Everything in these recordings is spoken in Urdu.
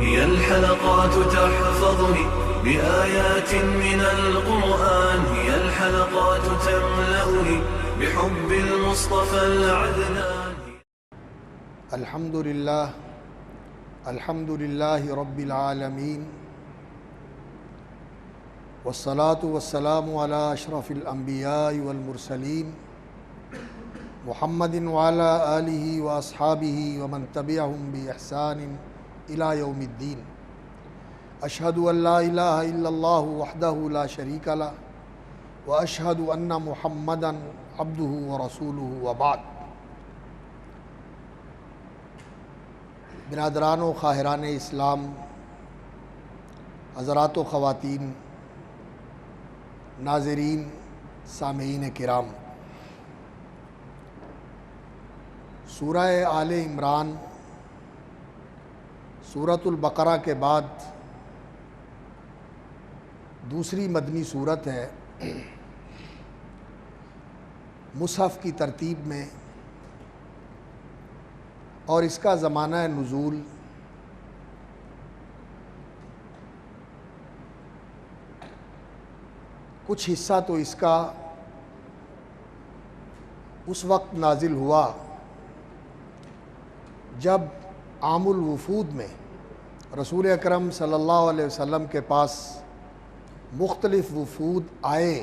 هي الحلقات تحفظني بآيات من القرآن، هي الحلقات تملأني بحب المصطفى العدنان. الحمد لله رب العالمين، والصلاة والسلام على أشرف الأنبياء والمرسلين محمد وعلى آله وأصحابه ومن تبعهم بإحسان إلى يوم الدين. أشهد أن لا إله إلا الله وحده لا شريك له وأشهد أن محمدا عبده ورسوله وبعد. برادران و خواہران اسلام، حضرات و خواتین، ناظرین، سامعین کرام، سورہ آل عمران سورۃ البقرہ کے بعد دوسری مدنی سورت ہے مصحف کی ترتیب میں، اور اس کا زمانہ نزول کچھ حصہ تو اس کا اس وقت نازل ہوا جب عام الوفود میں رسول اکرم صلی اللہ علیہ وسلم کے پاس مختلف وفود آئے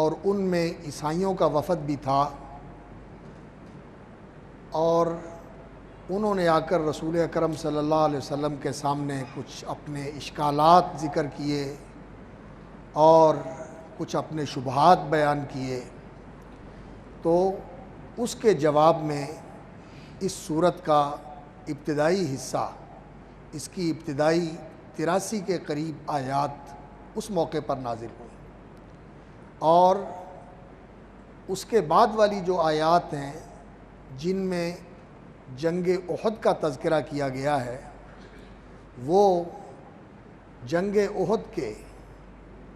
اور ان میں عیسائیوں کا وفد بھی تھا، اور انہوں نے آ کر رسول اکرم صلی اللہ علیہ وسلم کے سامنے کچھ اپنے اشکالات ذکر کیے اور کچھ اپنے شبہات بیان کیے. تو اس کے جواب میں اس سورت کا ابتدائی حصہ، اس کی ابتدائی 83 کے قریب آیات اس موقع پر نازل ہوئی، اور اس کے بعد والی جو آیات ہیں جن میں جنگ احد کا تذکرہ کیا گیا ہے، وہ جنگ احد کے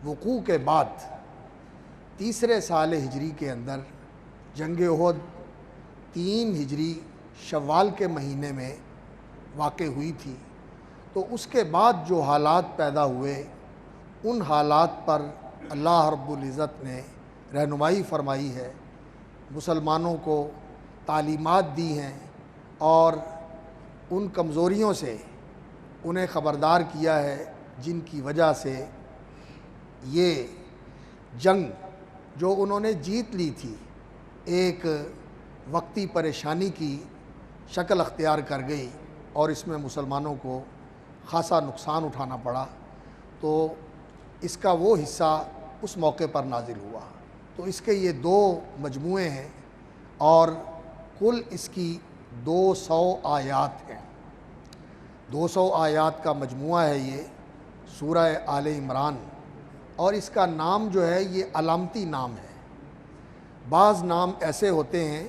وقوع کے بعد تیسرے سال ہجری کے اندر، جنگ احد 3 ہجری شوال کے مہینے میں واقع ہوئی تھی. تو اس کے بعد جو حالات پیدا ہوئے، ان حالات پر اللہ رب العزت نے رہنمائی فرمائی ہے، مسلمانوں کو تعلیمات دی ہیں، اور ان کمزوریوں سے انہیں خبردار کیا ہے جن کی وجہ سے یہ جنگ جو انہوں نے جیت لی تھی ایک وقتی پریشانی کی شکل اختیار کر گئی، اور اس میں مسلمانوں کو خاصا نقصان اٹھانا پڑا. تو اس کا وہ حصہ اس موقع پر نازل ہوا. تو اس کے یہ 2 مجموعے ہیں، اور کل اس کی 200 آیات ہیں. 200 آیات کا مجموعہ ہے یہ سورہ آل عمران، اور اس کا نام جو ہے یہ علامتی نام ہے. بعض نام ایسے ہوتے ہیں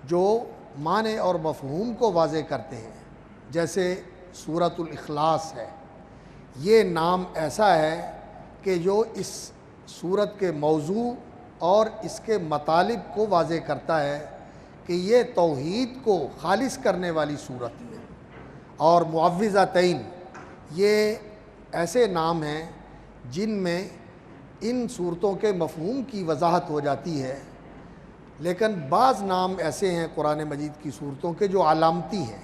جو معنی اور مفہوم کو واضح کرتے ہیں، جیسے سورۃ الاخلاص ہے. یہ نام ایسا ہے کہ جو اس سورت کے موضوع اور اس کے مطالب کو واضح کرتا ہے کہ یہ توحید کو خالص کرنے والی صورت ہے. اور معوذتین یہ ایسے نام ہیں جن میں ان صورتوں کے مفہوم کی وضاحت ہو جاتی ہے، لیکن بعض نام ایسے ہیں قرآن مجید کی صورتوں کے جو علامتی ہیں،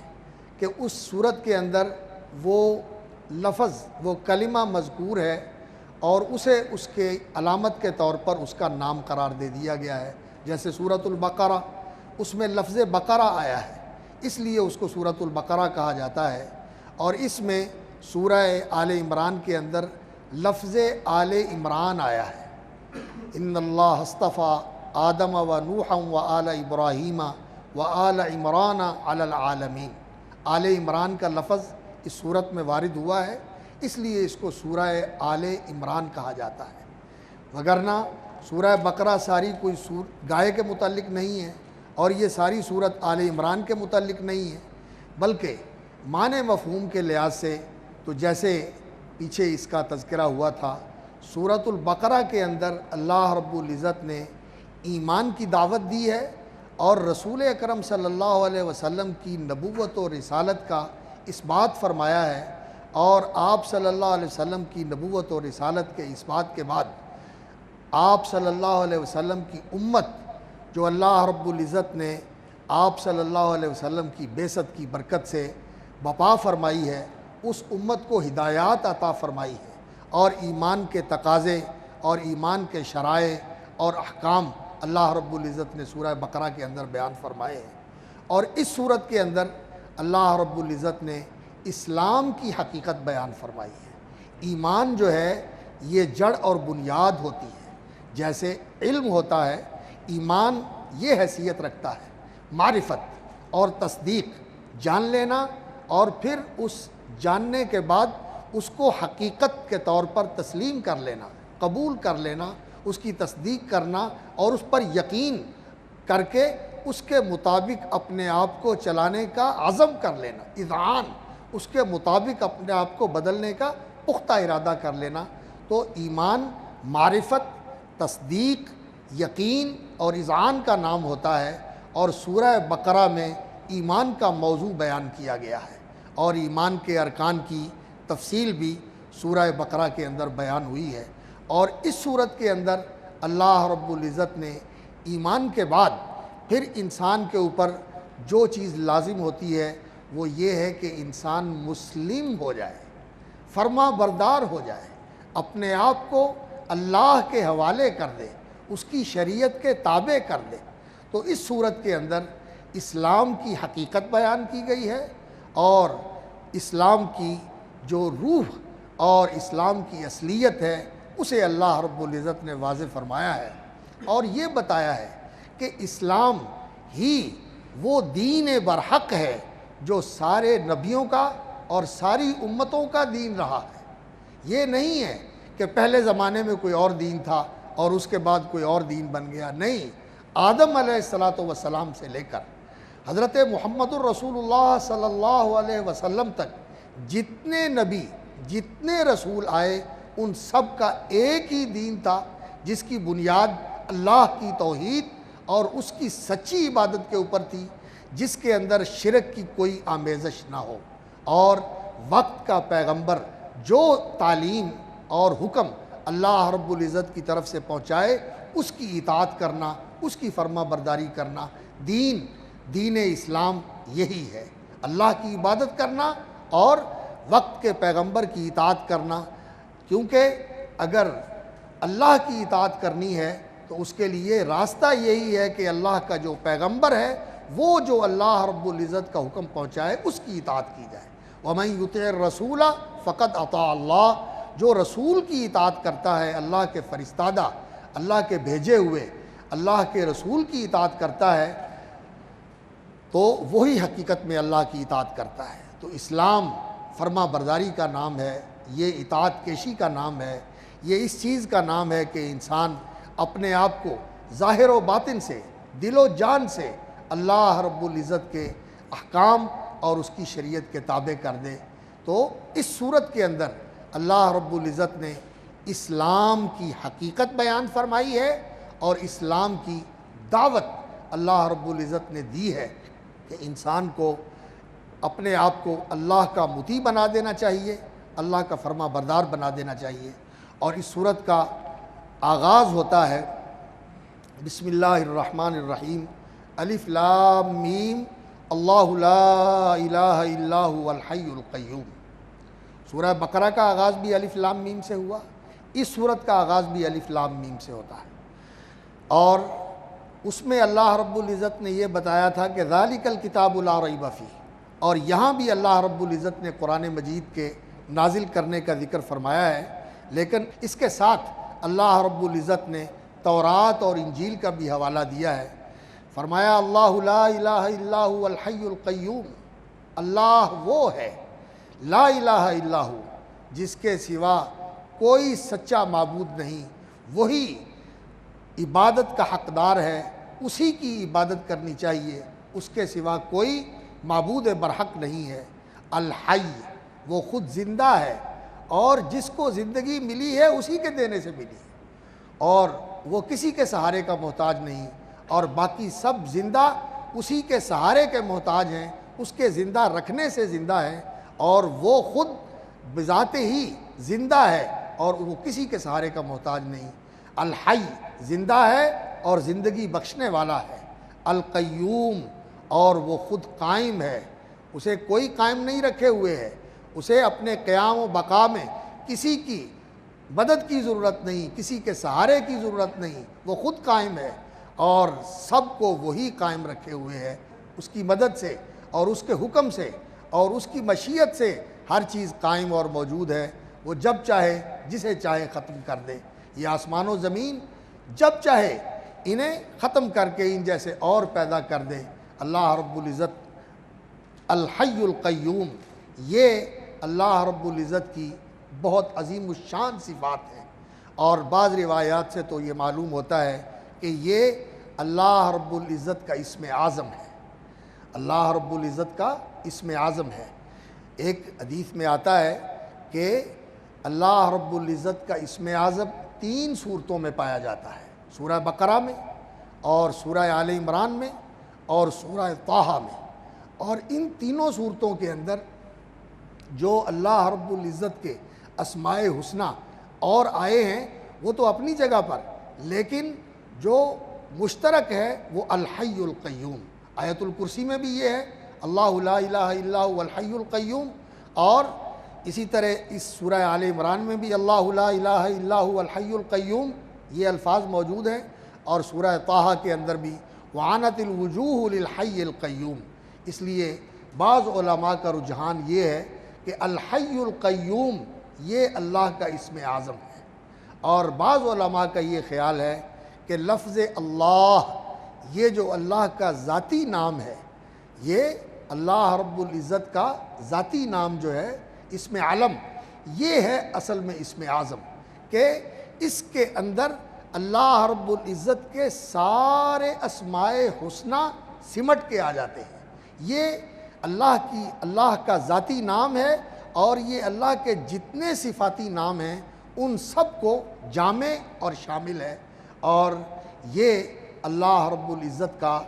کہ اس صورت کے اندر وہ لفظ، وہ کلمہ مذکور ہے، اور اسے اس کے علامت کے طور پر اس کا نام قرار دے دیا گیا ہے. جیسے سورۃ البقرہ، اس میں لفظ بقرہ آیا ہے، اس لیے اس کو سورۃ البقرہ کہا جاتا ہے. اور اس میں سورہ آل عمران کے اندر لفظ آل عمران آیا ہے. ان اللہ اصطفیٰ آدم و نوحا و آل ابراہیم و آل عمران علی العالمین. آل عمران کا لفظ اس صورت میں وارد ہوا ہے، اس لیے اس کو سورہ آل عمران کہا جاتا ہے. وگرنہ سورہ بقرہ ساری کوئی گائے کے متعلق نہیں ہے، اور یہ ساری صورت آل عمران کے متعلق نہیں ہے، بلکہ معنی مفہوم کے لحاظ سے تو جیسے پیچھے اس کا تذکرہ ہوا تھا، سورۃ البقرہ کے اندر اللہ رب العزت نے ایمان کی دعوت دی ہے، اور رسول اکرم صلی اللہ علیہ وسلم کی نبوت و رسالت کا اس بات فرمایا ہے. اور آپ صلی اللہ علیہ وسلم کی نبوت اور رسالت کے اس بات کے بعد آپ صلی اللہ علیہ وسلم کی امت جو اللہ رب العزت نے آپ صلی اللہ علیہ وسلم کی بعثت کی برکت سے بپا فرمائی ہے، اس امت کو ہدایات عطا فرمائی ہے، اور ایمان کے تقاضے اور ایمان کے شرائع اور احکام اللہ رب العزت نے سورہ بقرہ کے اندر بیان فرمائے ہیں۔ اور اس صورت کے اندر اللہ رب العزت نے اسلام کی حقیقت بیان فرمائی ہے۔ ایمان جو ہے یہ جڑ اور بنیاد ہوتی ہے، جیسے علم ہوتا ہے، ایمان یہ حیثیت رکھتا ہے، معرفت اور تصدیق، جان لینا اور پھر اس جاننے کے بعد اس کو حقیقت کے طور پر تسلیم کر لینا، قبول کر لینا، اس کی تصدیق کرنا اور اس پر یقین کر کے اس کے مطابق اپنے آپ کو چلانے کا عزم کر لینا، اذعان، اس کے مطابق اپنے آپ کو بدلنے کا پختہ ارادہ کر لینا۔ تو ایمان معرفت، تصدیق، یقین اور اذعان کا نام ہوتا ہے، اور سورہ بقرہ میں ایمان کا موضوع بیان کیا گیا ہے، اور ایمان کے ارکان کی تفصیل بھی سورہ بقرہ کے اندر بیان ہوئی ہے۔ اور اس صورت کے اندر اللہ رب العزت نے ایمان کے بعد پھر انسان کے اوپر جو چیز لازم ہوتی ہے وہ یہ ہے کہ انسان مسلم ہو جائے، فرما بردار ہو جائے، اپنے آپ کو اللہ کے حوالے کر دے، اس کی شریعت کے تابع کر دے۔ تو اس صورت کے اندر اسلام کی حقیقت بیان کی گئی ہے، اور اسلام کی جو روح اور اسلام کی اصلیت ہے اسے اللہ رب العزت نے واضح فرمایا ہے، اور یہ بتایا ہے کہ اسلام ہی وہ دین برحق ہے جو سارے نبیوں کا اور ساری امتوں کا دین رہا ہے۔ یہ نہیں ہے کہ پہلے زمانے میں کوئی اور دین تھا اور اس کے بعد کوئی اور دین بن گیا، نہیں، آدم علیہ السلام سے لے کر حضرت محمد الرسول اللہ صلی اللہ علیہ وسلم تک جتنے نبی، جتنے رسول آئے، ان سب کا ایک ہی دین تھا جس کی بنیاد اللہ کی توحید اور اس کی سچی عبادت کے اوپر تھی، جس کے اندر شرک کی کوئی آمیزش نہ ہو، اور وقت کا پیغمبر جو تعلیم اور حکم اللہ رب العزت کی طرف سے پہنچائے اس کی اطاعت کرنا، اس کی فرما برداری کرنا۔ دین اسلام یہی ہے، اللہ کی عبادت کرنا اور وقت کے پیغمبر کی اطاعت کرنا، کیونکہ اگر اللہ کی اطاعت کرنی ہے تو اس کے لیے راستہ یہی ہے کہ اللہ کا جو پیغمبر ہے وہ جو اللہ رب العزت کا حکم پہنچائے اس کی اطاعت کی جائے۔ وَمَن يُطِعِ الرَّسُولَ فَقَدْ أَطَاعَ اللَّهَ، جو رسول کی اطاعت کرتا ہے، اللہ کے فرستادہ، اللہ کے بھیجے ہوئے اللہ کے رسول کی اطاعت کرتا ہے، تو وہی حقیقت میں اللہ کی اطاعت کرتا ہے۔ تو اسلام فرما برداری کا نام ہے، یہ اطاعت کیشی کا نام ہے، یہ اس چیز کا نام ہے کہ انسان اپنے آپ کو ظاہر و باطن سے، دل و جان سے اللہ رب العزت کے احکام اور اس کی شریعت کے تابع کر دے۔ تو اس صورت کے اندر اللہ رب العزت نے اسلام کی حقیقت بیان فرمائی ہے، اور اسلام کی دعوت اللہ رب العزت نے دی ہے کہ انسان کو اپنے آپ کو اللہ کا مطیع بنا دینا چاہیے، اللہ کا فرما بردار بنا دینا چاہیے۔ اور اس صورت کا آغاز ہوتا ہے بسم اللہ الرحمن الرحیم، الف لام میم، اللہ لا الہ الا هو الحی القیوم۔ سورہ بقرہ کا آغاز بھی الف لام میم سے ہوا، اس صورت کا آغاز بھی الف لام میم سے ہوتا ہے، اور اس میں اللہ رب العزت نے یہ بتایا تھا کہ ذالک الکتاب لا ریب فیہ، اور یہاں بھی اللہ رب العزت نے قرآن مجید کے نازل کرنے کا ذکر فرمایا ہے، لیکن اس کے ساتھ اللہ رب العزت نے تورات اور انجیل کا بھی حوالہ دیا ہے۔ فرمایا اللہ لا الہ الا هو الحی القیوم، اللہ وہ ہے، لا الہ الا ہو، جس کے سوا کوئی سچا معبود نہیں، وہی عبادت کا حقدار ہے، اسی کی عبادت کرنی چاہیے، اس کے سوا کوئی معبود برحق نہیں ہے۔ الحی، وہ خود زندہ ہے، اور جس کو زندگی ملی ہے اسی کے دینے سے ملی ہے، اور وہ کسی کے سہارے کا محتاج نہیں، اور باقی سب زندہ اسی کے سہارے کے محتاج ہیں، اس کے زندہ رکھنے سے زندہ ہیں، اور وہ خود بذات ہی زندہ ہے اور وہ کسی کے سہارے کا محتاج نہیں۔ الحی زندہ ہے اور زندگی بخشنے والا ہے۔ القیوم اور وہ خود قائم ہے، اسے کوئی قائم نہیں رکھے ہوئے ہے، اسے اپنے قیام و بقا میں کسی کی مدد کی ضرورت نہیں، کسی کے سہارے کی ضرورت نہیں، وہ خود قائم ہے اور سب کو وہی قائم رکھے ہوئے ہے۔ اس کی مدد سے اور اس کے حکم سے اور اس کی مشیت سے ہر چیز قائم اور موجود ہے۔ وہ جب چاہے جسے چاہے ختم کر دے۔ یہ آسمان و زمین جب چاہے انہیں ختم کر کے ان جیسے اور پیدا کر دے۔ اللہ رب العزت الحی القیوم، یہ اللہ رب العزت کی بہت عظیم الشان صفات ہیں، اور بعض روایات سے تو یہ معلوم ہوتا ہے کہ یہ اللہ رب العزت کا اسم اعظم ہے، اللہ رب العزت کا اسم اعظم ہے۔ ایک حدیث میں آتا ہے کہ اللہ رب العزت کا اسم اعظم 3 صورتوں میں پایا جاتا ہے، سورہ بقرہ میں اور سورہ آل عمران میں اور سورہ طٰہٰ میں، اور ان تینوں صورتوں کے اندر جو اللہ رب العزت کے اسماء حسنہ اور آئے ہیں وہ تو اپنی جگہ پر، لیکن جو مشترک ہے وہ الحی القیوم۔ آیت الکرسی میں بھی یہ ہے اللہ لا الہ الا هو الحی القیوم، اور اسی طرح اس سورہ آل عمران میں بھی اللہ لا الہ الا هو الحی القیوم یہ الفاظ موجود ہیں، اور سورہ طٰہٰ کے اندر بھی وعنت الوجوہ للحی القیوم۔ اس لیے بعض علماء کا رجحان یہ ہے کہ الحی القیوم یہ اللہ کا اسم اعظم ہے، اور بعض علماء کا یہ خیال ہے کہ لفظ اللہ یہ جو اللہ کا ذاتی نام ہے، یہ اللہ رب العزت کا ذاتی نام جو ہے اسم علم، یہ ہے اصل میں اسم اعظم، کہ اس کے اندر اللہ رب العزت کے سارے اسماء حسنہ سمٹ کے آ جاتے ہیں۔ یہ اللہ کا ذاتی نام ہے، اور یہ اللہ کے جتنے صفاتی نام ہیں ان سب کو جامع اور شامل ہے، اور یہ اللہ رب العزت کا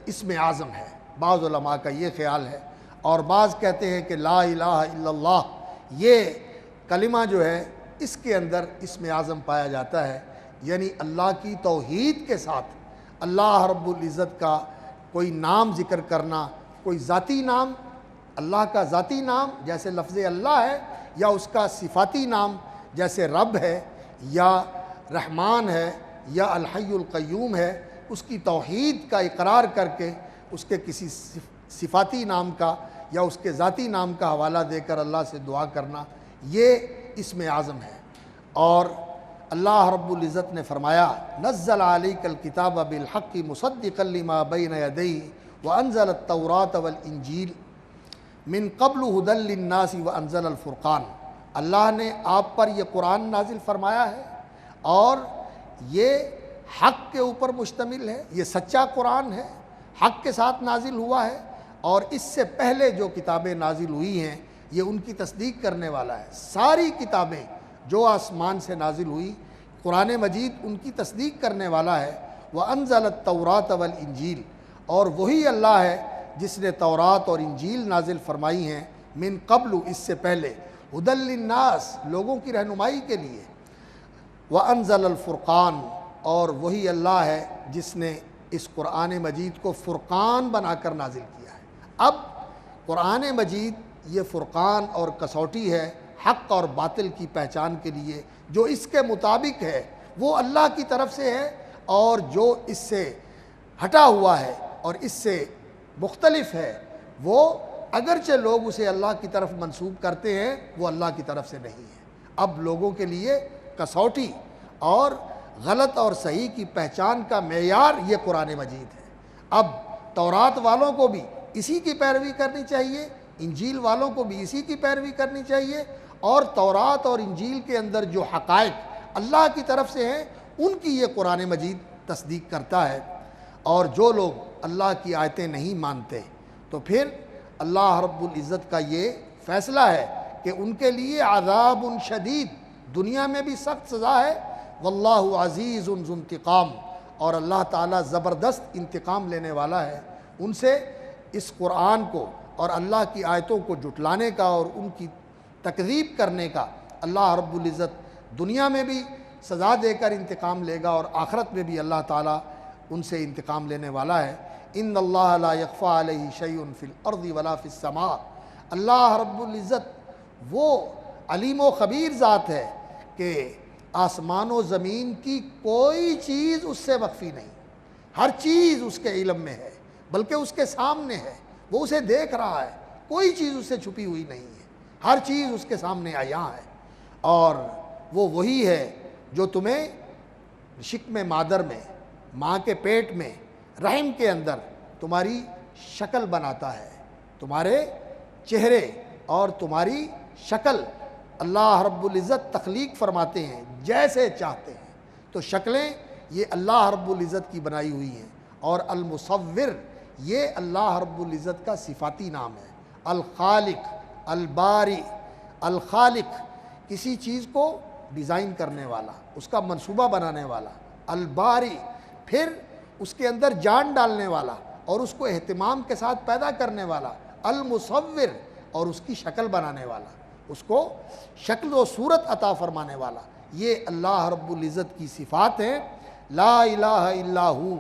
اسم اعظم ہے۔ بعض علماء کا یہ خیال ہے، اور بعض کہتے ہیں کہ لا الہ الا اللہ یہ کلمہ جو ہے اس کے اندر اسم اعظم پایا جاتا ہے، یعنی اللہ کی توحید کے ساتھ اللہ رب العزت کا کوئی نام ذکر کرنا، کوئی ذاتی نام، اللہ کا ذاتی نام جیسے لفظ اللہ ہے، یا اس کا صفاتی نام جیسے رب ہے یا رحمان ہے یا الحی القیوم ہے، اس کی توحید کا اقرار کر کے اس کے کسی صفاتی نام کا یا اس کے ذاتی نام کا حوالہ دے کر اللہ سے دعا کرنا، یہ اسم اعظم ہے۔ اور اللہ رب العزت نے فرمایا نزل علیک الکتاب بالحق مصدقا لما بین یدیہ وانزل التوراۃ والانجیل من قبل ھدی للناس وانزل الفرقان۔ اللہ نے آپ پر یہ قرآن نازل فرمایا ہے، اور یہ حق کے اوپر مشتمل ہے، یہ سچا قرآن ہے، حق کے ساتھ نازل ہوا ہے، اور اس سے پہلے جو کتابیں نازل ہوئی ہیں یہ ان کی تصدیق کرنے والا ہے۔ ساری کتابیں جو آسمان سے نازل ہوئی، قرآن مجید ان کی تصدیق کرنے والا ہے۔ وَأَنزَلَ التَّوْرَاةَ وَالْإِنجِيلَ، اور وہی اللہ ہے جس نے تورات اور انجیل نازل فرمائی ہیں، من قبل اس سے پہلے، ھدی للناس لوگوں کی رہنمائی کے لیے، وَأَنزَلَ الفرقان، اور وہی اللہ ہے جس نے اس قرآن مجید کو فرقان بنا کر نازل کیا ہے۔ اب قرآن مجید یہ فرقان اور کسوٹی ہے حق اور باطل کی پہچان کے لیے، جو اس کے مطابق ہے وہ اللہ کی طرف سے ہے، اور جو اس سے ہٹا ہوا ہے اور اس سے مختلف ہے وہ اگرچہ لوگ اسے اللہ کی طرف منسوب کرتے ہیں وہ اللہ کی طرف سے نہیں ہے۔ اب لوگوں کے لیے کسوٹی اور غلط اور صحیح کی پہچان کا معیار یہ قرآن مجید ہے۔ اب تورات والوں کو بھی اسی کی پیروی کرنی چاہیے، انجیل والوں کو بھی اسی کی پیروی کرنی چاہیے، اور تورات اور انجیل کے اندر جو حقائق اللہ کی طرف سے ہیں ان کی یہ قرآن مجید تصدیق کرتا ہے۔ اور جو لوگ اللہ کی آیتیں نہیں مانتے تو پھر اللہ رب العزت کا یہ فیصلہ ہے کہ ان کے لیے عذاب شدید، دنیا میں بھی سخت سزا ہے، واللہ عزیز ذو انتقام، اور اللہ تعالیٰ زبردست انتقام لینے والا ہے ان سے۔ اس قرآن کو اور اللہ کی آیتوں کو جھٹلانے کا اور ان کی تکذیب کرنے کا اللہ رب العزت دنیا میں بھی سزا دے کر انتقام لے گا اور آخرت میں بھی اللہ تعالیٰ ان سے انتقام لینے والا ہے۔ ان اللہ لا یخفی علیہ شیء فی الارض ولا فی السماء، اللہ رب العزت وہ علیم و خبیر ذات ہے کہ آسمان و زمین کی کوئی چیز اس سے مخفی نہیں، ہر چیز اس کے علم میں ہے، بلکہ اس کے سامنے ہے، وہ اسے دیکھ رہا ہے، کوئی چیز اس سے چھپی ہوئی نہیں ہے، ہر چیز اس کے سامنے عیاں ہے۔ اور وہ وہی ہے جو تمہیں شکم مادر میں، ماں کے پیٹ میں، رحم کے اندر تمہاری شکل بناتا ہے، تمہارے چہرے اور تمہاری شکل اللہ رب العزت تخلیق فرماتے ہیں جیسے چاہتے ہیں۔ تو شکلیں یہ اللہ رب العزت کی بنائی ہوئی ہیں، اور المصور یہ اللہ رب العزت کا صفاتی نام ہے۔ الخالق، الباری، الخالق کسی چیز کو ڈیزائن کرنے والا، اس کا منصوبہ بنانے والا، الباری پھر اس کے اندر جان ڈالنے والا اور اس کو اہتمام کے ساتھ پیدا کرنے والا، المصور اور اس کی شکل بنانے والا، اس کو شکل و صورت عطا فرمانے والا، یہ اللہ رب العزت کی صفات ہیں۔ لا الہ الا ہو،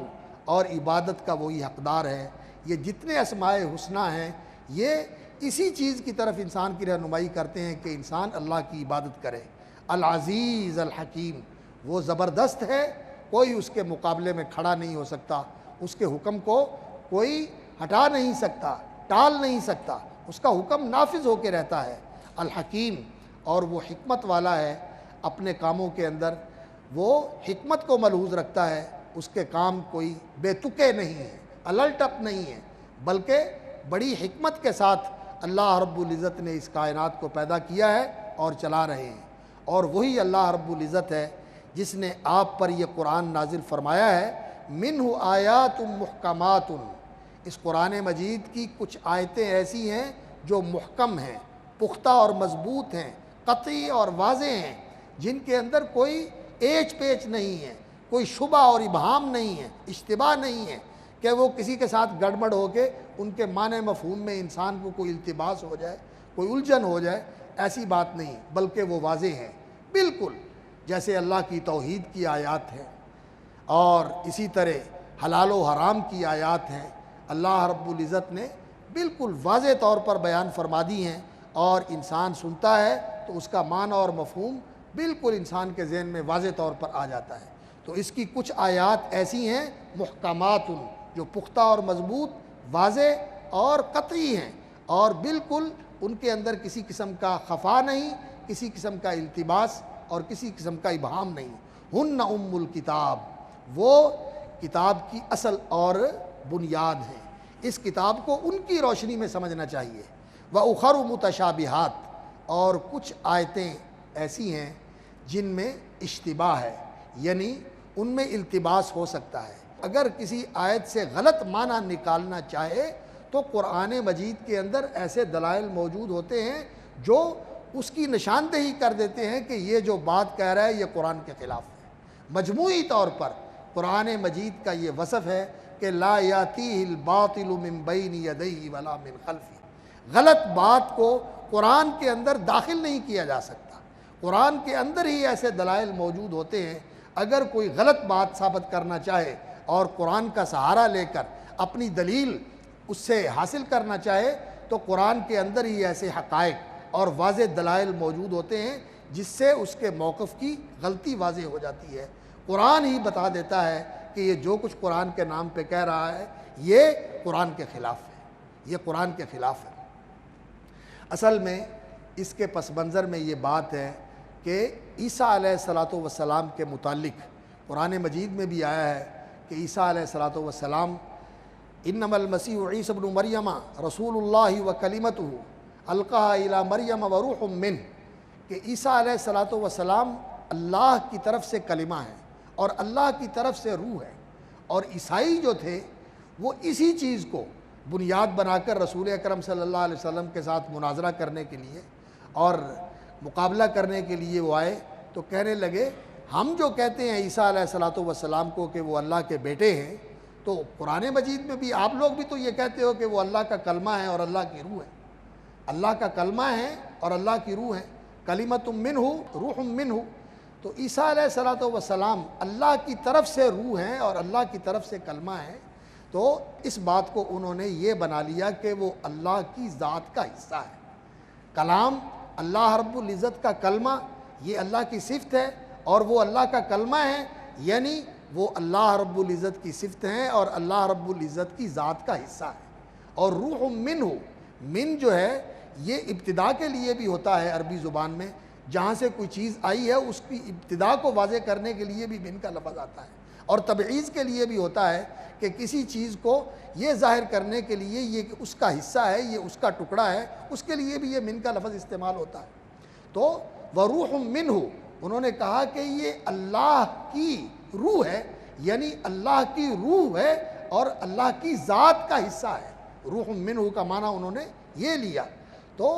اور عبادت کا وہی حقدار ہے۔ یہ جتنے اسماء حسنی ہیں یہ اسی چیز کی طرف انسان کی رہنمائی کرتے ہیں کہ انسان اللہ کی عبادت کرے۔ العزیز الحکیم، وہ زبردست ہے، کوئی اس کے مقابلے میں کھڑا نہیں ہو سکتا، اس کے حکم کو کوئی ہٹا نہیں سکتا، ٹال نہیں سکتا، اس کا حکم نافذ ہو کے رہتا ہے۔ الحکیم، اور وہ حکمت والا ہے، اپنے کاموں کے اندر وہ حکمت کو ملحوظ رکھتا ہے، اس کے کام کوئی بے تکے نہیں ہیں، الٹ اپ نہیں ہیں، بلکہ بڑی حکمت کے ساتھ اللہ رب العزت نے اس کائنات کو پیدا کیا ہے اور چلا رہے ہیں۔ اور وہی اللہ رب العزت ہے جس نے آپ پر یہ قرآن نازل فرمایا ہے۔ منہ آیات محکمات، اس قرآن مجید کی کچھ آیتیں ایسی ہیں جو محکم ہیں، پختہ اور مضبوط ہیں، قطعی اور واضح ہیں، جن کے اندر کوئی ایچ پیچ نہیں ہے، کوئی شبہ اور ابہام نہیں ہے، اشتباہ نہیں ہے کہ وہ کسی کے ساتھ گڑبڑ ہو کے ان کے معنی مفہوم میں انسان کو کوئی التباس ہو جائے، کوئی الجھن ہو جائے، ایسی بات نہیں، بلکہ وہ واضح ہیں بالکل، جیسے اللہ کی توحید کی آیات ہیں، اور اسی طرح حلال و حرام کی آیات ہیں، اللہ رب العزت نے بالکل واضح طور پر بیان فرما دی ہیں، اور انسان سنتا ہے تو اس کا معنی اور مفہوم بالکل انسان کے ذہن میں واضح طور پر آ جاتا ہے۔ تو اس کی کچھ آیات ایسی ہیں محکمات، جو پختہ اور مضبوط، واضح اور قطعی ہیں، اور بالکل ان کے اندر کسی قسم کا خفا نہیں، کسی قسم کا التباس اور کسی قسم کا ابہام نہیں۔ ہن ام الکتاب، وہ کتاب کی اصل اور بنیاد ہیں، اس کتاب کو ان کی روشنی میں سمجھنا چاہیے۔ وَأُخَرُ مُتَشَابِهَاتٌ، اور کچھ آیتیں ایسی ہیں جن میں اشتباہ ہے، یعنی ان میں التباس ہو سکتا ہے۔ اگر کسی آیت سے غلط معنی نکالنا چاہے تو قرآن مجید کے اندر ایسے دلائل موجود ہوتے ہیں جو اس کی نشاندہی کر دیتے ہیں کہ یہ جو بات کہہ رہا ہے یہ قرآن کے خلاف ہے۔ مجموعی طور پر قرآن مجید کا یہ وصف ہے کہ لا یاتیہ الباطل من بین یدیہ ولا من خلفہ، غلط بات کو قرآن کے اندر داخل نہیں کیا جا سکتا۔ قرآن کے اندر ہی ایسے دلائل موجود ہوتے ہیں، اگر کوئی غلط بات ثابت کرنا چاہے اور قرآن کا سہارا لے کر اپنی دلیل اس سے حاصل کرنا چاہے تو قرآن کے اندر ہی ایسے حقائق اور واضح دلائل موجود ہوتے ہیں جس سے اس کے موقف کی غلطی واضح ہو جاتی ہے۔ قرآن ہی بتا دیتا ہے کہ یہ جو کچھ قرآن کے نام پہ کہہ رہا ہے یہ قرآن کے خلاف ہے، یہ قرآن کے خلاف ہے۔ اصل میں اس کے پس منظر میں یہ بات ہے کہ عیسیٰ علیہ السلام کے متعلق قرآن مجید میں بھی آیا ہے کہ عیسیٰ علیہ السلام انما المسیح عیسی ابن مریم رسول اللہ و کلمتہ القاها الی مریم و روح منہ، کہ عیسیٰ علیہ السلام اللہ کی طرف سے کلمہ ہے اور اللہ کی طرف سے روح ہے، اور عیسائی جو تھے وہ اسی چیز کو بنیاد بنا کر رسول اکرم صلی اللہ علیہ وسلم کے ساتھ مناظرہ کرنے کے لیے اور مقابلہ کرنے کے لیے وہ آئے، تو کہنے لگے ہم جو کہتے ہیں عیسیٰ علیہ السلام کو کہ وہ اللہ کے بیٹے ہیں، تو قرآن مجید میں بھی آپ لوگ بھی تو یہ کہتے ہو کہ وہ اللہ کا کلمہ ہے اور اللہ کی روح ہے، اللہ کا کلمہ ہے اور اللہ کی روح ہے، کلمۃ منہ روح منہ، تو عیسیٰ علیہ الصلوۃ والسلام اللہ کی طرف سے روح ہیں اور اللہ کی طرف سے کلمہ ہے، تو اس بات کو انہوں نے یہ بنا لیا کہ وہ اللہ کی ذات کا حصہ ہے۔ کلام اللہ رب العزت کا کلمہ یہ اللہ کی صفت ہے اور وہ اللہ کا کلمہ ہے، یعنی وہ اللہ رب العزت کی صفت ہیں اور اللہ رب العزت کی ذات کا حصہ ہے۔ اور روح منہ، من جو ہے یہ ابتدا کے لیے بھی ہوتا ہے عربی زبان میں، جہاں سے کوئی چیز آئی ہے اس کی ابتدا کو واضح کرنے کے لیے بھی من کا لفظ آتا ہے، اور تبعیض کے لیے بھی ہوتا ہے کہ کسی چیز کو یہ ظاہر کرنے کے لیے یہ کہ اس کا حصہ ہے، یہ اس کا ٹکڑا ہے، اس کے لیے بھی یہ من کا لفظ استعمال ہوتا ہے۔ تو وروح منہ، انہوں نے کہا کہ یہ اللہ کی روح ہے، یعنی اللہ کی روح ہے اور اللہ کی ذات کا حصہ ہے۔ روح منہ کا معنی انہوں نے یہ لیا۔ تو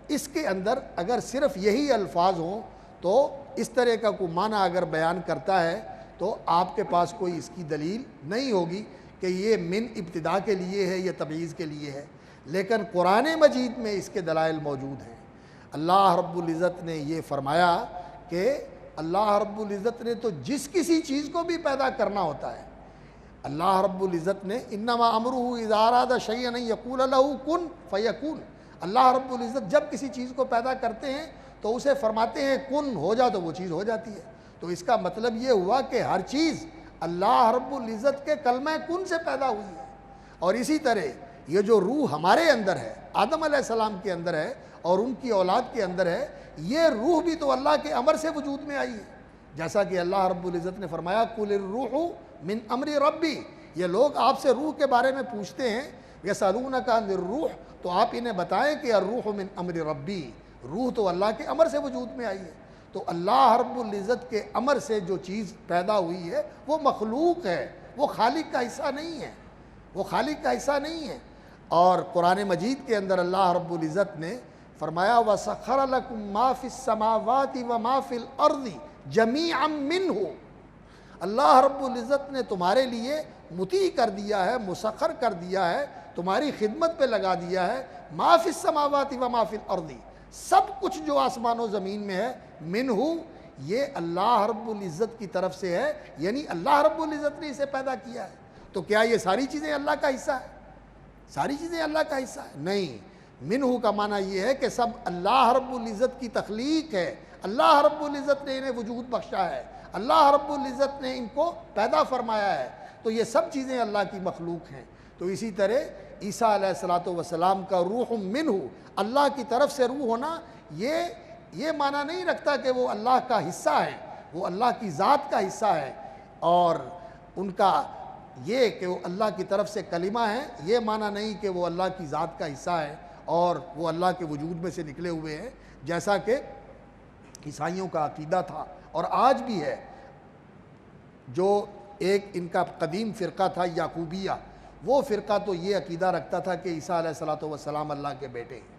اس کے اندر اگر صرف یہی الفاظ ہوں تو اس طرح کا کوئی معنی اگر بیان کرتا ہے تو آپ کے پاس کوئی اس کی دلیل نہیں ہوگی کہ یہ من ابتدا کے لیے ہے یا تبعیض کے لیے ہے، لیکن قرآن مجید میں اس کے دلائل موجود ہیں۔ اللہ رب العزت نے یہ فرمایا کہ اللہ رب العزت نے تو جس کسی چیز کو بھی پیدا کرنا ہوتا ہے، اللہ رب العزت نے انما امرہ اذا اراد شیئا ان یقول لہ کن فیکون، اللہ رب العزت جب کسی چیز کو پیدا کرتے ہیں تو اسے فرماتے ہیں کن ہو جا، تو وہ چیز ہو جاتی ہے۔ تو اس کا مطلب یہ ہوا کہ ہر چیز اللہ رب العزت کے کلمہ کن سے پیدا ہوئی ہے۔ اور اسی طرح یہ جو روح ہمارے اندر ہے، آدم علیہ السلام کے اندر ہے اور ان کی اولاد کے اندر ہے، یہ روح بھی تو اللہ کے امر سے وجود میں آئی ہے، جیسا کہ اللہ رب العزت نے فرمایا قل الروح من امر ربی۔ یہ لوگ آپ سے روح کے بارے میں پوچھتے ہیں، یسألونک عن الروح، تو آپ انہیں بتائیں کہ الروح من امر ربی، روح تو اللہ کے امر سے وجود میں آئی ہے۔ تو اللہ رب العزت کے امر سے جو چیز پیدا ہوئی ہے وہ مخلوق ہے، وہ خالق کا حصہ نہیں ہے، وہ خالق کا حصہ نہیں ہے۔ اور قرآن مجید کے اندر اللہ رب العزت نے فرمایا وَسَخَّرَ لَكُم مَّا فِي السَّمَاوَاتِ وَمَا فِي الْأَرْضِ جَمِيعًا مِّنْهُ، اللہ رب العزت نے تمہارے لیے مطیع کر دیا ہے، مسخر کر دیا ہے، تمہاری خدمت پہ لگا دیا ہے، ما فی السماوات وما فی الارض، سب کچھ جو آسمان و زمین میں ہے، منہ، یہ اللہ رب العزت کی طرف سے ہے، یعنی اللہ رب العزت نے اسے پیدا کیا ہے۔ تو کیا یہ ساری چیزیں اللہ کا حصہ ہے؟ ساری چیزیں اللہ کا حصہ ہے؟ نہیں، منہ کا معنی یہ ہے کہ سب اللہ رب العزت کی تخلیق ہے، اللہ رب العزت نے انہیں وجود بخشا ہے، اللہ رب العزت نے ان کو پیدا فرمایا ہے، تو یہ سب چیزیں اللہ کی مخلوق ہیں۔ تو اسی طرح عیسیٰ علیہ الصلوۃ والسلام کا روح منہ، اللہ کی طرف سے روح ہونا، یہ معنی نہیں رکھتا کہ وہ اللہ کا حصہ ہے، وہ اللہ کی ذات کا حصہ ہے، اور ان کا یہ کہ وہ اللہ کی طرف سے کلمہ ہے، یہ معنی نہیں کہ وہ اللہ کی ذات کا حصہ ہے اور وہ اللہ کے وجود میں سے نکلے ہوئے ہیں، جیسا کہ عیسائیوں کا عقیدہ تھا اور آج بھی ہے۔ جو ایک ان کا قدیم فرقہ تھا یعقوبیہ، وہ فرقہ تو یہ عقیدہ رکھتا تھا کہ عیسیٰ علیہ الصلوۃ والسلام اللہ کے بیٹے ہیں،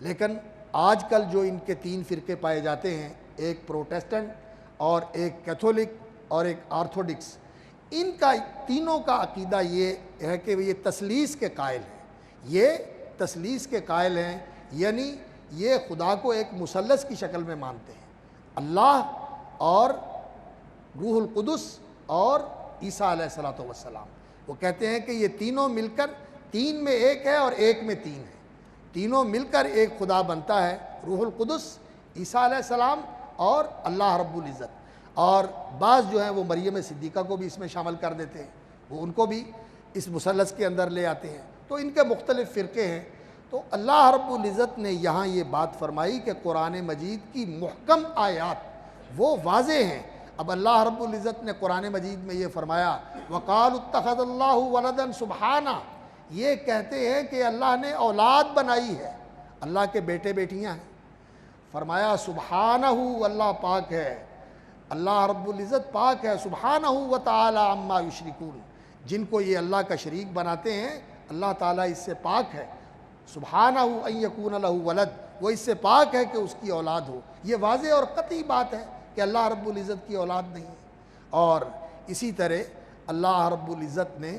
لیکن آج کل جو ان کے تین فرقے پائے جاتے ہیں، ایک پروٹیسٹنٹ اور ایک کیتھولک اور ایک آرتھوڈکس، ان کا تینوں کا عقیدہ یہ ہے کہ یہ تثلیث کے قائل ہیں، یہ تثلیث کے قائل ہیں، یعنی یہ خدا کو ایک مثلث کی شکل میں مانتے ہیں، اللہ اور روح القدس اور عیسیٰ علیہ الصلوۃ والسلام۔ وہ کہتے ہیں کہ یہ تینوں مل کر تین میں ایک ہے اور ایک میں تین ہے، تینوں مل کر ایک خدا بنتا ہے، روح القدس، عیسیٰ علیہ السلام اور اللہ رب العزت۔ اور بعض جو ہیں وہ مریم صدیقہ کو بھی اس میں شامل کر دیتے ہیں، وہ ان کو بھی اس مثلث کے اندر لے آتے ہیں، تو ان کے مختلف فرقے ہیں۔ تو اللہ رب العزت نے یہاں یہ بات فرمائی کہ قرآن مجید کی محکم آیات وہ واضح ہیں۔ اب اللہ رب العزت نے قرآن مجید میں یہ فرمایا وَقَالُوا اتَّخَذَ اللَّهُ وَلَدًا سُبْحَانَهُ، یہ کہتے ہیں کہ اللہ نے اولاد بنائی ہے، اللہ کے بیٹے بیٹیاں ہیں۔ فرمایا سبحانہ، اللہ پاک ہے، اللہ رب العزت پاک ہے، سبحانہ وتعالی عما یشرکون، جن کو یہ اللہ کا شریک بناتے ہیں اللہ تعالیٰ اس سے پاک ہے۔ سبحانہ ان یکون لہ ولد، وہ اس سے پاک ہے کہ اس کی اولاد ہو۔ یہ واضح اور قطعی بات ہے کہ اللہ رب العزت کی اولاد نہیں ہے۔ اور اسی طرح اللہ رب العزت نے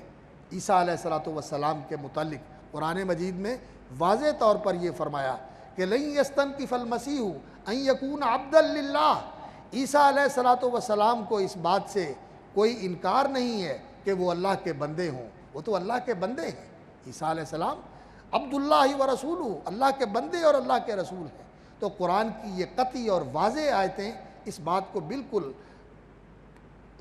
عیسیٰ علیہ الصلوۃ والسلام کے متعلق قرآن مجید میں واضح طور پر یہ فرمایا کہ لن یستنکف المسیح ان یکون عبدا للہ، عیسیٰ علیہ الصلوۃ والسلام کو اس بات سے کوئی انکار نہیں ہے کہ وہ اللہ کے بندے ہوں، وہ تو اللہ کے بندے ہیں۔ عیسیٰ علیہ السلام عبداللہ و رسولہ، اللہ کے بندے اور اللہ کے رسول ہیں۔ تو قرآن کی یہ قطعی اور واضح آیتیں اس بات کو بالکل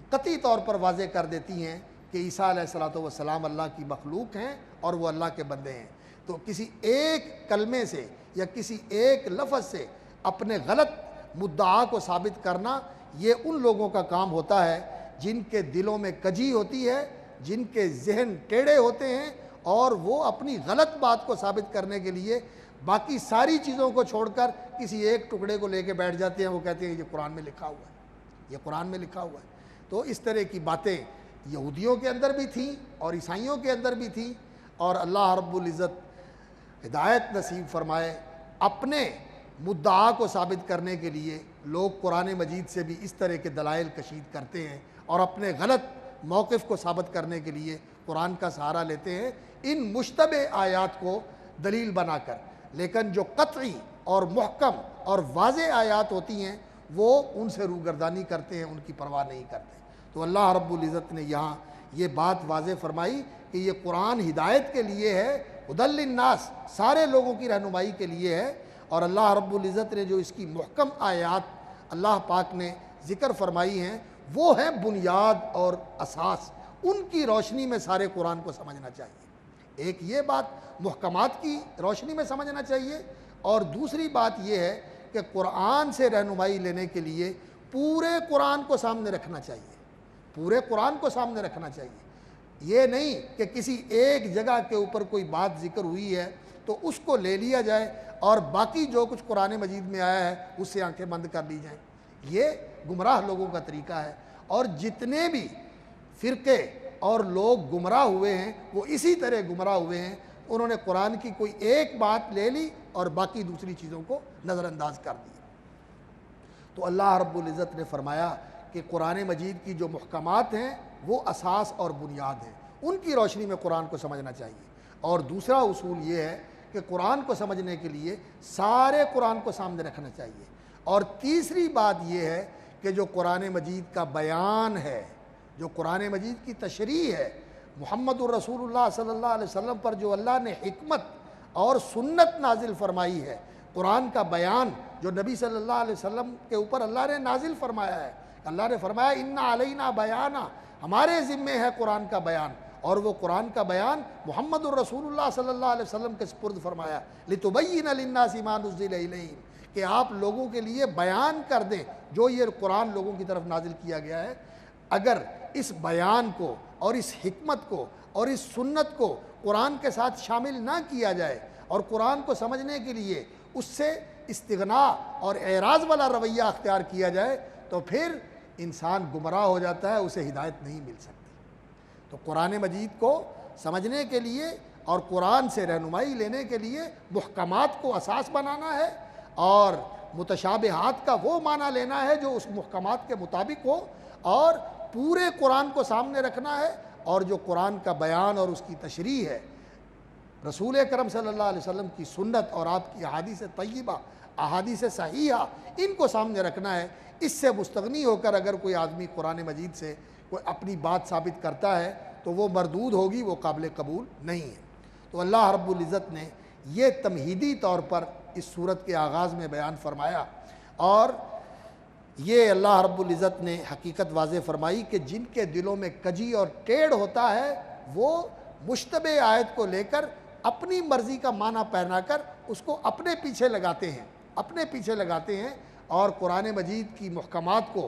قطعی طور پر واضح کر دیتی ہیں کہ عیسیٰ علیہ الصلوۃ والسلام اللہ کی مخلوق ہیں اور وہ اللہ کے بندے ہیں۔ تو کسی ایک کلمے سے یا کسی ایک لفظ سے اپنے غلط مدعا کو ثابت کرنا یہ ان لوگوں کا کام ہوتا ہے جن کے دلوں میں کجی ہوتی ہے، جن کے ذہن ٹیڑھے ہوتے ہیں، اور وہ اپنی غلط بات کو ثابت کرنے کے لیے باقی ساری چیزوں کو چھوڑ کر کسی ایک ٹکڑے کو لے کے بیٹھ جاتے ہیں۔ وہ کہتے ہیں یہ قرآن میں لکھا ہوا ہے، یہ قرآن میں لکھا ہوا ہے۔ تو اس طرح کی باتیں یہودیوں کے اندر بھی تھیں اور عیسائیوں کے اندر بھی تھیں، اور اللہ رب العزت ہدایت نصیب فرمائے۔ اپنے مدعا کو ثابت کرنے کے لیے لوگ قرآن مجید سے بھی اس طرح کے دلائل کشید کرتے ہیں، اور اپنے غلط موقف کو ثابت کرنے کے لیے قرآن کا سہارا لیتے ہیں ان مشتبہ آیات کو دلیل بنا کر۔ لیکن جو قطعی اور محکم اور واضح آیات ہوتی ہیں وہ ان سے روگردانی کرتے ہیں، ان کی پرواہ نہیں کرتے۔ تو اللہ رب العزت نے یہاں یہ بات واضح فرمائی کہ یہ قرآن ہدایت کے لیے ہے، ہدی للناس، سارے لوگوں کی رہنمائی کے لیے ہے، اور اللہ رب العزت نے جو اس کی محکم آیات اللہ پاک نے ذکر فرمائی ہیں وہ ہیں بنیاد اور اساس، ان کی روشنی میں سارے قرآن کو سمجھنا چاہیے۔ ایک یہ بات محکمات کی روشنی میں سمجھنا چاہیے، اور دوسری بات یہ ہے کہ قرآن سے رہنمائی لینے کے لیے پورے قرآن کو سامنے رکھنا چاہیے، پورے قرآن کو سامنے رکھنا چاہیے۔ یہ نہیں کہ کسی ایک جگہ کے اوپر کوئی بات ذکر ہوئی ہے تو اس کو لے لیا جائے اور باقی جو کچھ قرآن مجید میں آیا ہے اس سے آنکھیں بند کر لی جائیں۔ یہ گمراہ لوگوں کا طریقہ ہے، اور جتنے بھی فرقے اور لوگ گمراہ ہوئے ہیں وہ اسی طرح گمراہ ہوئے ہیں۔ انہوں نے قرآن کی کوئی ایک بات لے لی اور باقی دوسری چیزوں کو نظر انداز کر دیا۔ تو اللہ رب العزت نے فرمایا کہ قرآن مجید کی جو محکمات ہیں وہ اساس اور بنیاد ہیں، ان کی روشنی میں قرآن کو سمجھنا چاہیے۔ اور دوسرا اصول یہ ہے کہ قرآن کو سمجھنے کے لیے سارے قرآن کو سامنے رکھنا چاہیے۔ اور تیسری بات یہ ہے کہ جو قرآن مجید کا بیان ہے، جو قرآن مجید کی تشریح ہے، محمد الرسول اللہ صلی اللہ علیہ وسلم پر جو اللہ نے حکمت اور سنت نازل فرمائی ہے، قرآن کا بیان جو نبی صلی اللہ علیہ وسلم کے اوپر اللہ نے نازل فرمایا ہے، اللہ نے فرمایا انا علینا بیانا، ہمارے ذمے ہے قرآن کا بیان، اور وہ قرآن کا بیان محمد الرسول اللہ صلی اللہ علیہ وسلم کے سپرد فرمایا لتبین للناس ما نزل الیہم، کہ آپ لوگوں کے لیے بیان کر دیں جو یہ قرآن لوگوں کی طرف نازل کیا گیا ہے۔ اگر اس بیان کو اور اس حکمت کو اور اس سنت کو قرآن کے ساتھ شامل نہ کیا جائے اور قرآن کو سمجھنے کے لیے اس سے استغناء اور اعراض والا رویہ اختیار کیا جائے تو پھر انسان گمراہ ہو جاتا ہے، اسے ہدایت نہیں مل سکتی۔ تو قرآن مجید کو سمجھنے کے لیے اور قرآن سے رہنمائی لینے کے لیے محکمات کو اساس بنانا ہے، اور متشابہات کا وہ معنی لینا ہے جو اس محکمات کے مطابق ہو، اور پورے قرآن کو سامنے رکھنا ہے، اور جو قرآن کا بیان اور اس کی تشریح ہے، رسول اکرم صلی اللہ علیہ وسلم کی سنت اور آپ کی احادیث طیبہ، احادیث صحیحہ، ان کو سامنے رکھنا ہے۔ اس سے مستغنی ہو کر اگر کوئی آدمی قرآن مجید سے کوئی اپنی بات ثابت کرتا ہے تو وہ مردود ہوگی، وہ قابل قبول نہیں ہے۔ تو اللہ رب العزت نے یہ تمہیدی طور پر اس صورت کے آغاز میں بیان فرمایا، اور یہ اللہ رب العزت نے حقیقت واضح فرمائی کہ جن کے دلوں میں کجی اور ٹیڑھ ہوتا ہے وہ مشتبہ آیت کو لے کر اپنی مرضی کا معنی پہنا کر اس کو اپنے پیچھے لگاتے ہیں، اور قرآن مجید کی محکمات کو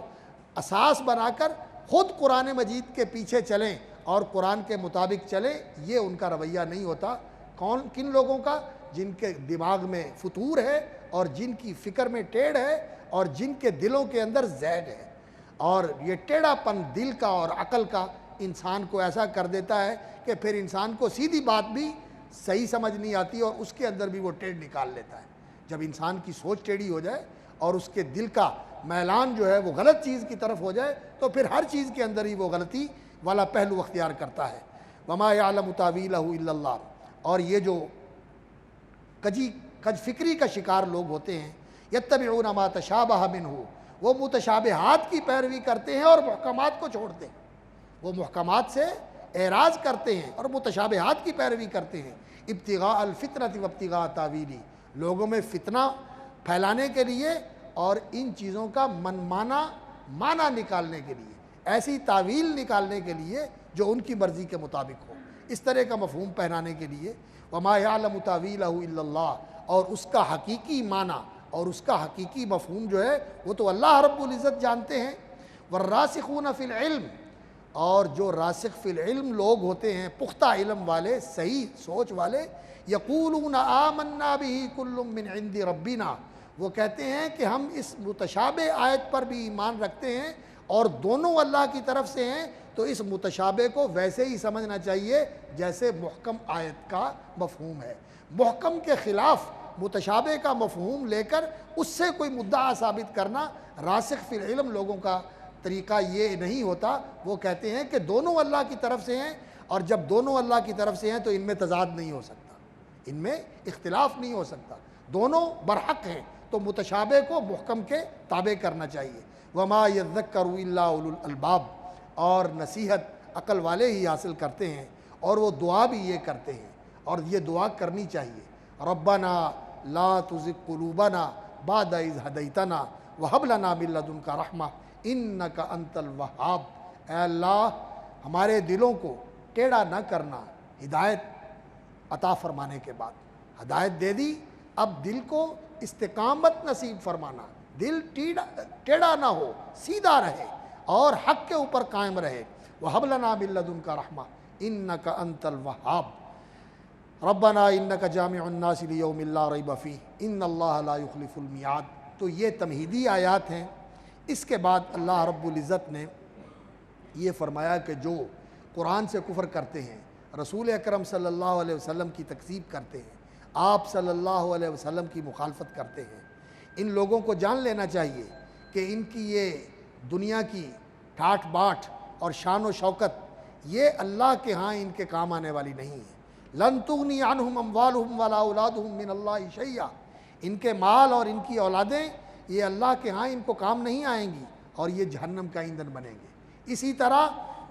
اساس بنا کر خود قرآن مجید کے پیچھے چلیں اور قرآن کے مطابق چلیں۔ یہ ان کا رویہ نہیں ہوتا۔ کن لوگوں کا؟ جن کے دماغ میں فتور ہے اور جن کی فکر میں ٹیڑھ ہے اور جن کے دلوں کے اندر زیغ ہے، اور یہ ٹیڑھا پن دل کا اور عقل کا انسان کو ایسا کر دیتا ہے کہ پھر انسان کو سیدھی بات بھی صحیح سمجھ نہیں آتی اور اس کے اندر بھی وہ ٹیڑھ نکال لیتا ہے۔ جب انسان کی سوچ ٹیڑھی ہو جائے اور اس کے دل کا میلان جو ہے وہ غلط چیز کی طرف ہو جائے تو پھر ہر چیز کے اندر ہی وہ غلطی والا پہلو اختیار کرتا ہے۔ وما یعلم تاویلہ الا اللہ، اور یہ جو کج فکری کا شکار لوگ ہوتے ہیں۔ یتبعون ما تشابہ منہ، وہ متشابہات کی پیروی کرتے ہیں اور محکمات کو چھوڑتے ہیں، وہ محکمات سے اعراض کرتے ہیں اور متشابہات کی پیروی کرتے ہیں۔ ابتغاء الفتنۃ و ابتغاء تاویلی، لوگوں میں فتنہ پھیلانے کے لیے اور ان چیزوں کا منمانا معنی نکالنے کے لیے، ایسی تعویل نکالنے کے لیے جو ان کی مرضی کے مطابق ہو، اس طرح کا مفہوم پہنانے کے لیے۔ وما یعلم تاویلہ الا اللہ، اور اس کا حقیقی معنی اور اس کا حقیقی مفہوم جو ہے وہ تو اللہ رب العزت جانتے ہیں۔ والراسخون فی العلم، اور جو راسخ فی العلم لوگ ہوتے ہیں، پختہ علم والے، صحیح سوچ والے، یقولون آمنا بہ کل من عند ربنا، وہ کہتے ہیں کہ ہم اس متشابہ آیت پر بھی ایمان رکھتے ہیں اور دونوں اللہ کی طرف سے ہیں، تو اس متشابہ کو ویسے ہی سمجھنا چاہیے جیسے محکم آیت کا مفہوم ہے۔ محکم کے خلاف متشابہ کا مفہوم لے کر اس سے کوئی مدعا ثابت کرنا راسخ فی العلم لوگوں کا طریقہ یہ نہیں ہوتا۔ وہ کہتے ہیں کہ دونوں اللہ کی طرف سے ہیں، اور جب دونوں اللہ کی طرف سے ہیں تو ان میں تضاد نہیں ہو سکتا، ان میں اختلاف نہیں ہو سکتا، دونوں برحق ہیں، تو متشابہ کو محکم کے تابع کرنا چاہیے۔ وما یذکر الا اولو الالباب، اور نصیحت عقل والے ہی حاصل کرتے ہیں، اور وہ دعا بھی یہ کرتے ہیں، اور یہ دعا کرنی چاہیے۔ ربنا لا تزغ قلوبنا بعد اذ ہدیتنا وہب لنا من لدنک رحمہ انک انت الوہاب، اے اللہ ہمارے دلوں کو ٹیڑھا نہ کرنا ہدایت عطا فرمانے کے بعد۔ ہدایت دے دی، اب دل کو استقامت نصیب فرمانا، دل ٹیڑھا نہ ہو، سیدھا رہے اور حق کے اوپر قائم رہے۔ وہب لنا من لدنک رحمہ انک انت الوہاب۔ ربنا انک جامع الناس لیوم لا ریب فیہ ان اللہ لا یخلف المیعاد۔ تو یہ تمہیدی آیات ہیں۔ اس کے بعد اللہ رب العزت نے یہ فرمایا کہ جو قرآن سے کفر کرتے ہیں، رسول اکرم صلی اللہ علیہ وسلم کی تکذیب کرتے ہیں، آپ صلی اللہ علیہ وسلم کی مخالفت کرتے ہیں، ان لوگوں کو جان لینا چاہیے کہ ان کی یہ دنیا کی ٹھاٹ باٹ اور شان و شوکت یہ اللہ کے ہاں ان کے کام آنے والی نہیں ہے۔ لن تغنی عنہم اموالہم ولا اولادہم من اللہ شیئا، ان کے مال اور ان کی اولادیں یہ اللہ کے ہاں ان کو کام نہیں آئیں گی، اور یہ جہنم کا ایندھن بنیں گے۔ اسی طرح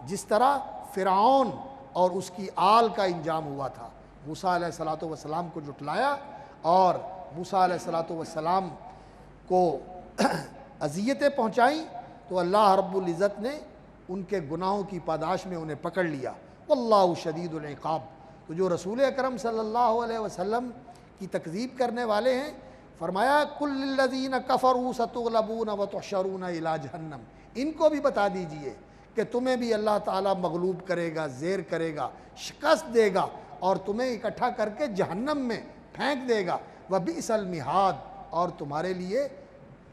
جس طرح فرعون اور اس کی آل کا انجام ہوا تھا، موسیٰ علیہ السلام کو جھٹلایا اور موسیٰ علیہ السلام کو اذیتیں پہنچائیں، تو اللہ رب العزت نے ان کے گناہوں کی پاداش میں انہیں پکڑ لیا۔ واللہ شدید العقاب۔ تو جو رسول اکرم صلی اللہ علیہ وسلم کی تکذیب کرنے والے ہیں، فرمایا کل للذین کفروا ستغلبون وتحشرون الی جہنم، ان کو بھی بتا دیجئے کہ تمہیں بھی اللہ تعالیٰ مغلوب کرے گا، زیر کرے گا، شکست دے گا، اور تمہیں اکٹھا کر کے جہنم میں پھینک دے گا۔ وبئس المہاد، اور تمہارے لیے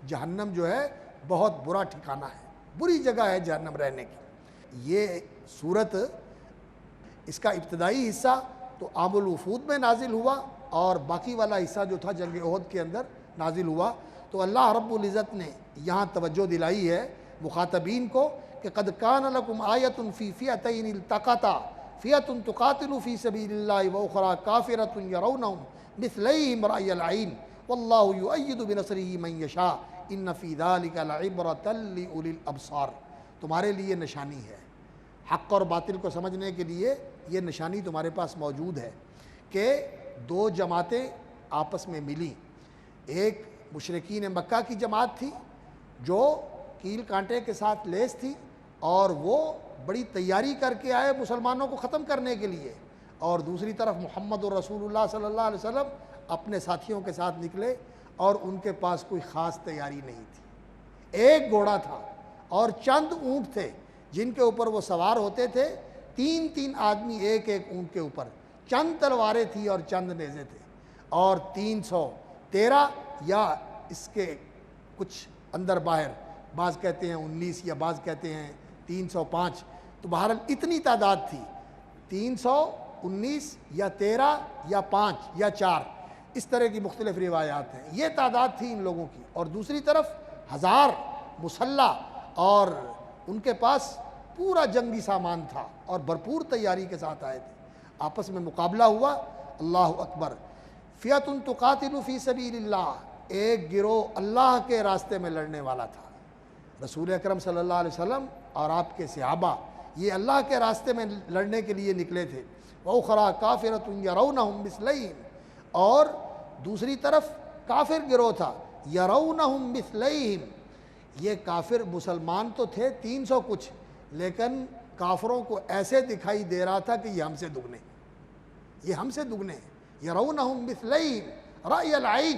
جہنم جو ہے بہت برا ٹھکانہ ہے، بری جگہ ہے جہنم رہنے کی۔ یہ صورت، اس کا ابتدائی حصہ تو عام الوفود میں نازل ہوا، اور باقی والا حصہ جو تھا جنگ احد کے اندر نازل ہوا۔ تو اللہ رب العزت نے یہاں توجہ دلائی ہے مخاطبین کو کہ قد کان لکم آیۃ فی فئتین التقطا فئۃ تقاتل فی سبیل اللہ واخری کافرۃ یرونہم مثلیہم رأی العین واللہ یؤید بنصرہ من یشاء ان فی ذلک لعبرۃ لأولی الابصار۔ تمہارے لیے نشانی ہے، حق اور باطل کو سمجھنے کے لیے یہ نشانی تمہارے پاس موجود ہے کہ دو جماعتیں آپس میں ملیں۔ ایک مشرکین مکہ کی جماعت تھی جو کیل کانٹے کے ساتھ لیس تھی، اور وہ بڑی تیاری کر کے آئے مسلمانوں کو ختم کرنے کے لیے، اور دوسری طرف محمد الرسول اللہ صلی اللہ علیہ وسلم اپنے ساتھیوں کے ساتھ نکلے، اور ان کے پاس کوئی خاص تیاری نہیں تھی۔ ایک گھوڑا تھا اور چند اونٹ تھے جن کے اوپر وہ سوار ہوتے تھے، تین تین آدمی ایک ایک اونٹ کے اوپر، چند تلواریں تھی اور چند نیزے تھے، اور 313 یا اس کے کچھ اندر باہر، بعض کہتے ہیں 19 یا بعض کہتے ہیں 305، تو بہرحال اتنی تعداد تھی، 319 یا 13 یا 5 یا 4، اس طرح کی مختلف روایات ہیں۔ یہ تعداد تھی ان لوگوں کی، اور دوسری طرف 1000 مسلح، اور ان کے پاس پورا جنگی سامان تھا اور بھرپور تیاری کے ساتھ آئے تھے۔ آپس میں مقابلہ ہوا، اللہ اکبر۔ فئۃ تقاتل فی سبیل اللہ، ایک گروہ اللہ کے راستے میں لڑنے والا تھا۔ رسول اکرم صلی اللہ علیہ وسلم اور آپ کے صحابہ یہ اللہ کے راستے میں لڑنے کے لیے نکلے تھے۔ وَأُخْرَىٰ كَافِرَةٌ يَرَوْنَهُمْ مِثْلَيْهِمْ، اور دوسری طرف کافر گروہ تھا، يَرَوْنَهُمْ مِثْلَيْهِمْ، یہ کافر مسلمان تو تھے 300 کچھ، لیکن کافروں کو ایسے دکھائی دے رہا تھا کہ یہ ہم سے دگنے ہیں، یہ ہم سے دگنے ہیں۔ يَرَوْنَهُمْ مِثْلَيْهِمْ رَأْيَ الْعَيْنِ،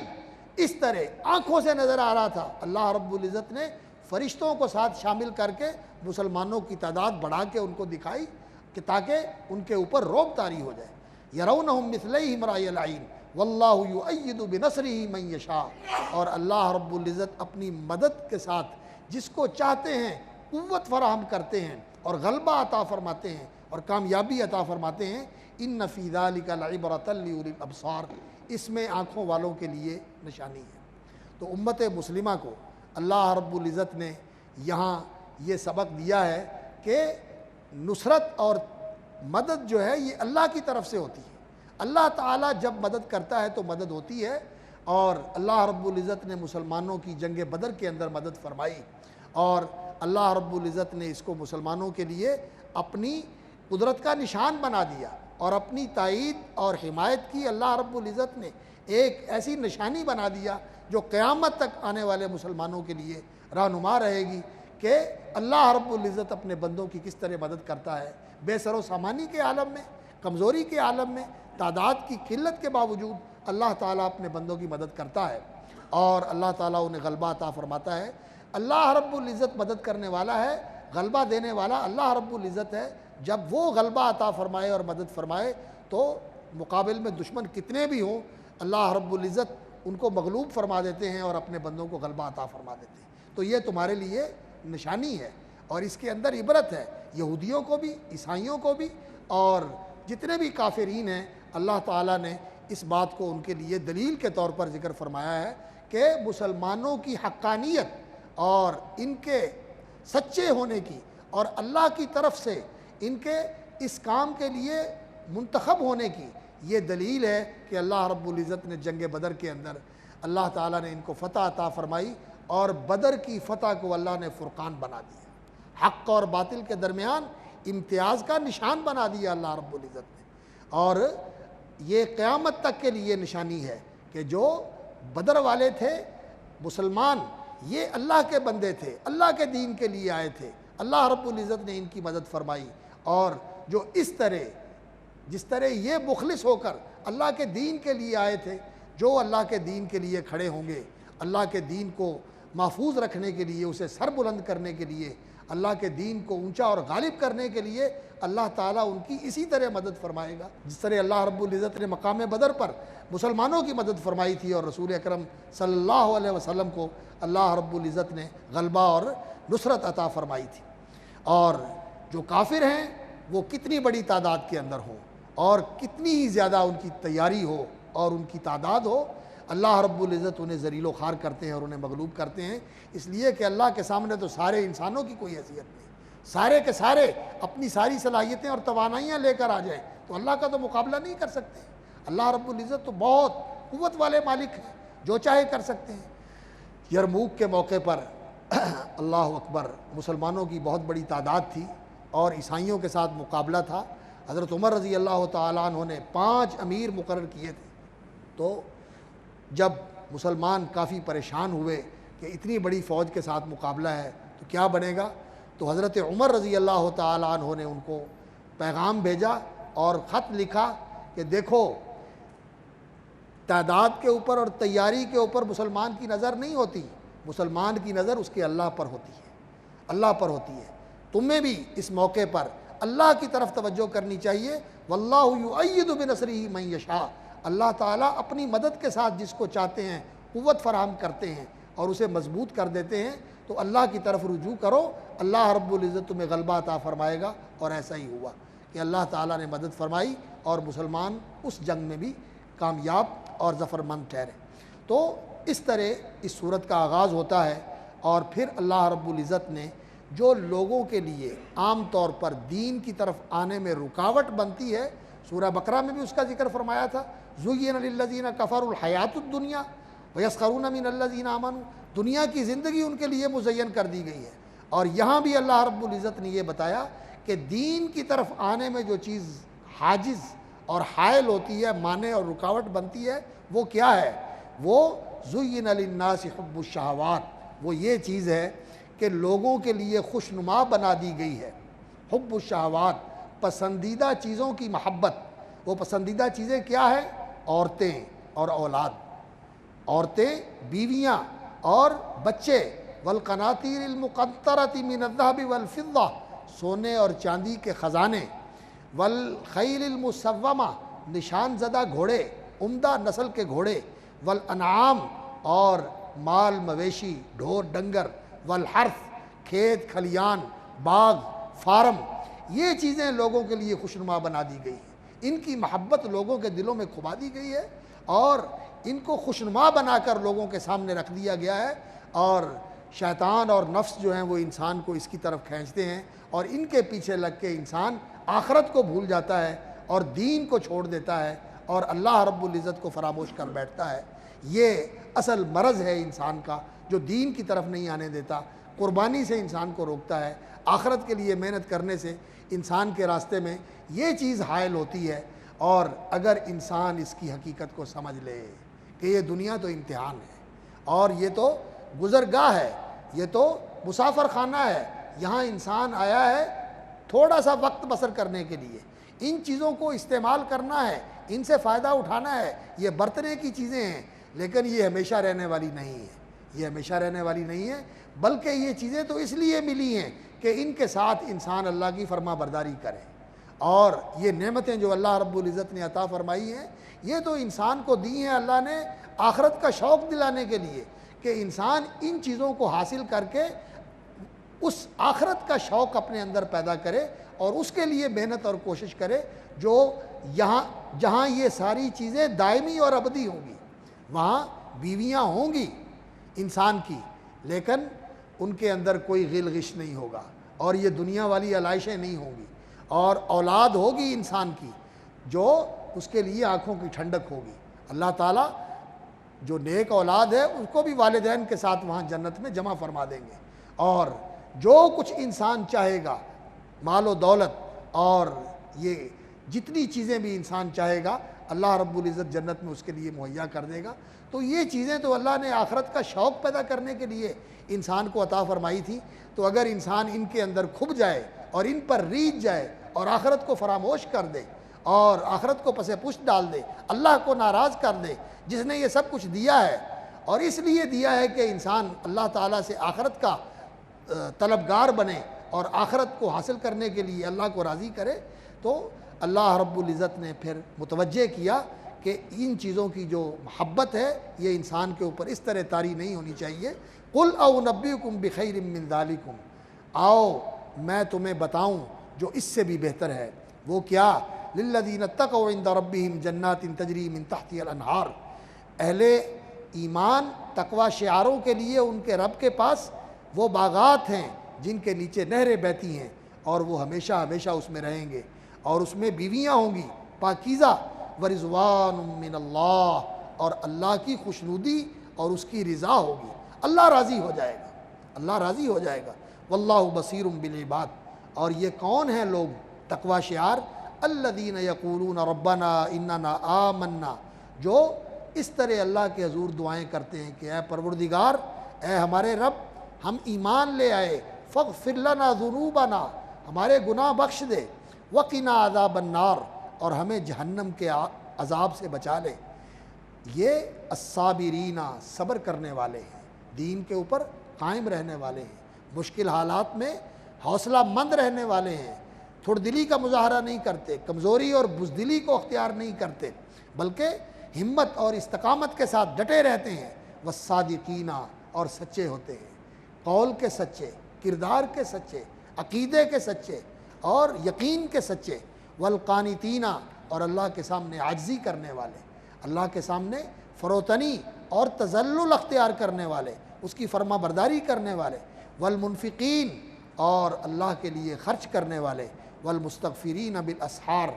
اس طرح آنکھوں سے نظر آ رہا تھا۔ اللہ رب العزت نے فرشتوں کو ساتھ شامل کر کے مسلمانوں کی تعداد بڑھا کے ان کو دکھائی کہ تاکہ ان کے اوپر رعب طاری ہو جائے۔ يَرَوْنَهُمْ مِثْلَيْهِمْ رَأْيَ الْعَيْنِ وَاللَّهُ يُؤَيِّدُ بِنَصْرِهِ مَن يَشَاءُ، اور اللہ رب العزت اپنی مدد کے ساتھ جس کو چاہتے ہیں قوت فراہم کرتے ہیں اور غلبہ عطا فرماتے ہیں اور کامیابی عطا فرماتے ہیں۔ إِنَّ فِي ذَلِكَ لَعِبْرَةً لِأُولِي الْأَبْصَارِ، اس میں آنکھوں والوں کے لیے نشانی ہے۔ تو امت مسلمہ کو اللہ رب العزت نے یہاں یہ سبق دیا ہے کہ نصرت اور مدد جو ہے یہ اللہ کی طرف سے ہوتی ہے۔ اللہ تعالیٰ جب مدد کرتا ہے تو مدد ہوتی ہے، اور اللہ رب العزت نے مسلمانوں کی جنگ بدر کے اندر مدد فرمائی، اور اللہ رب العزت نے اس کو مسلمانوں کے لیے اپنی قدرت کا نشان بنا دیا، اور اپنی تائید اور حمایت کی اللہ رب العزت نے ایک ایسی نشانی بنا دیا جو قیامت تک آنے والے مسلمانوں کے لیے رہنما رہے گی کہ اللہ رب العزت اپنے بندوں کی کس طرح مدد کرتا ہے۔ بے سر و سامانی کے عالم میں، کمزوری کے عالم میں، تعداد کی قلت کے باوجود اللہ تعالیٰ اپنے بندوں کی مدد کرتا ہے، اور اللہ تعالیٰ انہیں غلبہ عطا فرماتا ہے۔ اللہ رب العزت مدد کرنے والا ہے، غلبہ دینے والا اللہ رب العزت ہے۔ جب وہ غلبہ عطا فرمائے اور مدد فرمائے تو مقابل میں دشمن کتنے بھی ہوں، اللہ رب العزت ان کو مغلوب فرما دیتے ہیں اور اپنے بندوں کو غلبہ عطا فرما دیتے ہیں۔ تو یہ تمہارے لیے نشانی ہے، اور اس کے اندر عبرت ہے، یہودیوں کو بھی، عیسائیوں کو بھی، اور جتنے بھی کافرین ہیں اللہ تعالیٰ نے اس بات کو ان کے لیے دلیل کے طور پر ذکر فرمایا ہے کہ مسلمانوں کی حقانیت اور ان کے سچے ہونے کی اور اللہ کی طرف سے ان کے اس کام کے لیے منتخب ہونے کی یہ دلیل ہے کہ اللہ رب العزت نے جنگ بدر کے اندر اللہ تعالیٰ نے ان کو فتح عطا فرمائی، اور بدر کی فتح کو اللہ نے فرقان بنا دیا، حق اور باطل کے درمیان امتیاز کا نشان بنا دیا اللہ رب العزت نے۔ اور یہ قیامت تک کے لیے نشانی ہے کہ جو بدر والے تھے مسلمان، یہ اللہ کے بندے تھے، اللہ کے دین کے لیے آئے تھے، اللہ رب العزت نے ان کی مدد فرمائی، اور جو جس طرح یہ مخلص ہو کر اللہ کے دین کے لیے آئے تھے، جو اللہ کے دین کے لیے کھڑے ہوں گے، اللہ کے دین کو محفوظ رکھنے کے لیے، اسے سر بلند کرنے کے لیے، اللہ کے دین کو اونچا اور غالب کرنے کے لیے اللہ تعالیٰ ان کی اسی طرح مدد فرمائے گا جس طرح اللہ رب العزت نے مقام بدر پر مسلمانوں کی مدد فرمائی تھی، اور رسول اکرم صلی اللہ علیہ وسلم کو اللہ رب العزت نے غلبہ اور نصرت عطا فرمائی تھی۔ اور جو کافر ہیں وہ کتنی بڑی تعداد کے اندر ہوں اور کتنی ہی زیادہ ان کی تیاری ہو اور ان کی تعداد ہو، اللہ رب العزت انہیں ذلیل و خوار کرتے ہیں اور انہیں مغلوب کرتے ہیں، اس لیے کہ اللہ کے سامنے تو سارے انسانوں کی کوئی حیثیت نہیں، سارے کے سارے اپنی ساری صلاحیتیں اور توانائیاں لے کر آ جائیں تو اللہ کا تو مقابلہ نہیں کر سکتے۔ اللہ رب العزت تو بہت قوت والے مالک ہیں، جو چاہے کر سکتے ہیں۔ یرموک کے موقع پر اللہ اکبر، مسلمانوں کی بہت بڑی تعداد تھی اور عیسائیوں کے ساتھ مقابلہ تھا۔ حضرت عمر رضی اللہ تعالیٰ عنہ نے 5 امیر مقرر کیے تھے، تو جب مسلمان کافی پریشان ہوئے کہ اتنی بڑی فوج کے ساتھ مقابلہ ہے تو کیا بنے گا، تو حضرت عمر رضی اللہ تعالیٰ عنہ نے ان کو پیغام بھیجا اور خط لکھا کہ دیکھو، تعداد کے اوپر اور تیاری کے اوپر مسلمان کی نظر نہیں ہوتی، مسلمان کی نظر اس کے اللہ پر ہوتی ہے، اللہ پر ہوتی ہے۔ تمہیں بھی اس موقع پر اللہ کی طرف توجہ کرنی چاہیے۔ واللہ یؤید بنصرہ من یشاء، اللہ تعالیٰ اپنی مدد کے ساتھ جس کو چاہتے ہیں قوت فراہم کرتے ہیں اور اسے مضبوط کر دیتے ہیں، تو اللہ کی طرف رجوع کرو، اللہ رب العزت تمہیں غلبہ عطا فرمائے گا۔ اور ایسا ہی ہوا کہ اللہ تعالیٰ نے مدد فرمائی اور مسلمان اس جنگ میں بھی کامیاب اور ظفر مند ٹھہرے۔ تو اس طرح اس صورت کا آغاز ہوتا ہے، اور پھر اللہ رب العزت نے جو لوگوں کے لیے عام طور پر دین کی طرف آنے میں رکاوٹ بنتی ہے، سورہ بقرہ میں بھی اس کا ذکر فرمایا تھا، زُيِّنَ لِلَّذِينَ كَفَرُوا الْحَيَاةُ الدُّنْيَا وَيَسْخَرُونَ مِنَ الَّذِينَ آمَنُوا، دنیا کی زندگی ان کے لیے مزین کر دی گئی ہے۔ اور یہاں بھی اللہ رب العزت نے یہ بتایا کہ دین کی طرف آنے میں جو چیز حاجز اور حائل ہوتی ہے، مانع اور رکاوٹ بنتی ہے، وہ کیا ہے؟ وہ زُيِّنَ لِلنَّاسِ حُبُّ الشَّهَوَاتِ، وہ یہ چیز ہے کہ لوگوں کے لیے خوشنما بنا دی گئی ہے۔ حب الشہوات، پسندیدہ چیزوں کی محبت۔ وہ پسندیدہ چیزیں کیا ہے؟ عورتیں اور اولاد، عورتیں، بیویاں اور بچے، والقناطیر المقنطرۃ من الذهب والفضہ، سونے اور چاندی کے خزانے، والخیل المسومہ، نشان زدہ گھوڑے، عمدہ نسل کے گھوڑے، والانعام، اور مال مویشی، ڈھور ڈنگر، والحرث، کھیت کھلیان، باغ، فارم، یہ چیزیں لوگوں کے لیے خوشنما بنا دی گئی ہیں۔ ان کی محبت لوگوں کے دلوں میں کھبا دی گئی ہے اور ان کو خوشنما بنا کر لوگوں کے سامنے رکھ دیا گیا ہے، اور شیطان اور نفس جو ہیں وہ انسان کو اس کی طرف کھینچتے ہیں، اور ان کے پیچھے لگ کے انسان آخرت کو بھول جاتا ہے اور دین کو چھوڑ دیتا ہے اور اللہ رب العزت کو فراموش کر بیٹھتا ہے۔ یہ اصل مرض ہے انسان کا، جو دین کی طرف نہیں آنے دیتا، قربانی سے انسان کو روکتا ہے، آخرت کے لیے محنت کرنے سے انسان کے راستے میں یہ چیز حائل ہوتی ہے۔ اور اگر انسان اس کی حقیقت کو سمجھ لے کہ یہ دنیا تو امتحان ہے اور یہ تو گزرگاہ ہے، یہ تو مسافر خانہ ہے، یہاں انسان آیا ہے تھوڑا سا وقت بسر کرنے کے لیے، ان چیزوں کو استعمال کرنا ہے، ان سے فائدہ اٹھانا ہے، یہ برتنے کی چیزیں ہیں، لیکن یہ ہمیشہ رہنے والی نہیں ہے، یہ ہمیشہ رہنے والی نہیں ہے، بلکہ یہ چیزیں تو اس لیے ملی ہیں کہ ان کے ساتھ انسان اللہ کی فرما برداری کرے۔ اور یہ نعمتیں جو اللہ رب العزت نے عطا فرمائی ہیں، یہ تو انسان کو دی ہیں اللہ نے آخرت کا شوق دلانے کے لیے، کہ انسان ان چیزوں کو حاصل کر کے اس آخرت کا شوق اپنے اندر پیدا کرے اور اس کے لیے محنت اور کوشش کرے، جو جہاں یہ ساری چیزیں دائمی اور ابدی ہوں گی، وہاں بیویاں ہوں گی انسان کی، لیکن ان کے اندر کوئی غل غش نہیں ہوگا، اور یہ دنیا والی علائشیں نہیں ہوں گی، اور اولاد ہوگی انسان کی جو اس کے لیے آنکھوں کی ٹھنڈک ہوگی۔ اللہ تعالیٰ جو نیک اولاد ہے اس کو بھی والدین کے ساتھ وہاں جنت میں جمع فرما دیں گے، اور جو کچھ انسان چاہے گا، مال و دولت اور یہ جتنی چیزیں بھی انسان چاہے گا، اللہ رب العزت جنت میں اس کے لیے مہیا کر دے گا۔ تو یہ چیزیں تو اللہ نے آخرت کا شوق پیدا کرنے کے لیے انسان کو عطا فرمائی تھی، تو اگر انسان ان کے اندر کھب جائے اور ان پر ریجھ جائے اور آخرت کو فراموش کر دے اور آخرت کو پس پشت ڈال دے، اللہ کو ناراض کر دے جس نے یہ سب کچھ دیا ہے، اور اس لیے دیا ہے کہ انسان اللہ تعالیٰ سے آخرت کا طلبگار بنے اور آخرت کو حاصل کرنے کے لیے اللہ کو راضی کرے، تو اللہ رب العزت نے پھر متوجہ کیا کہ ان چیزوں کی جو محبت ہے یہ انسان کے اوپر اس طرح طاری نہیں ہونی چاہیے۔ قل اونبئکم بخیر من ذالکم، آؤ میں تمہیں بتاؤں جو اس سے بھی بہتر ہے۔ وہ کیا؟ للذین اتقوا عند ربہم جنات تجری من تحتها الانہار، اہل ایمان تقوی شعاروں کے لیے ان کے رب کے پاس وہ باغات ہیں جن کے نیچے نہریں بہتی ہیں، اور وہ ہمیشہ ہمیشہ اس میں رہیں گے، اور اس میں بیویاں ہوں گی پاکیزہ، ورضوان من اللہ، اور اللہ کی خوشنودی اور اس کی رضا ہوگی، اللہ راضی ہو جائے گا، اللہ راضی ہو جائے گا۔ واللہ بصیر بالعباد، اور یہ کون ہیں لوگ تقوی شعار؟ الذین یقولون ربنا اننا آمنا، جو اس طرح اللہ کے حضور دعائیں کرتے ہیں کہ اے پروردگار، اے ہمارے رب، ہم ایمان لے آئے، فاغفر لنا ذنوبنا، ہمارے گناہ بخش دے، وقنا عذاب النار، اور ہمیں جہنم کے عذاب سے بچا لے۔ یہ الصابرین، صبر کرنے والے ہیں، دین کے اوپر قائم رہنے والے ہیں، مشکل حالات میں حوصلہ مند رہنے والے ہیں، تھوڑ دلی کا مظاہرہ نہیں کرتے، کمزوری اور بزدلی کو اختیار نہیں کرتے، بلکہ ہمت اور استقامت کے ساتھ ڈٹے رہتے ہیں۔ والصادقین، اور سچے ہوتے ہیں، قول کے سچے، کردار کے سچے، عقیدے کے سچے اور یقین کے سچے۔ والقانتین، اور اللہ کے سامنے عاجزی کرنے والے، اللہ کے سامنے فروتنی اور تذلل اختیار کرنے والے، اس کی فرما برداری کرنے والے۔ والمنفقین، اور اللہ کے لیے خرچ کرنے والے۔ والمستغفرین بالاسحار،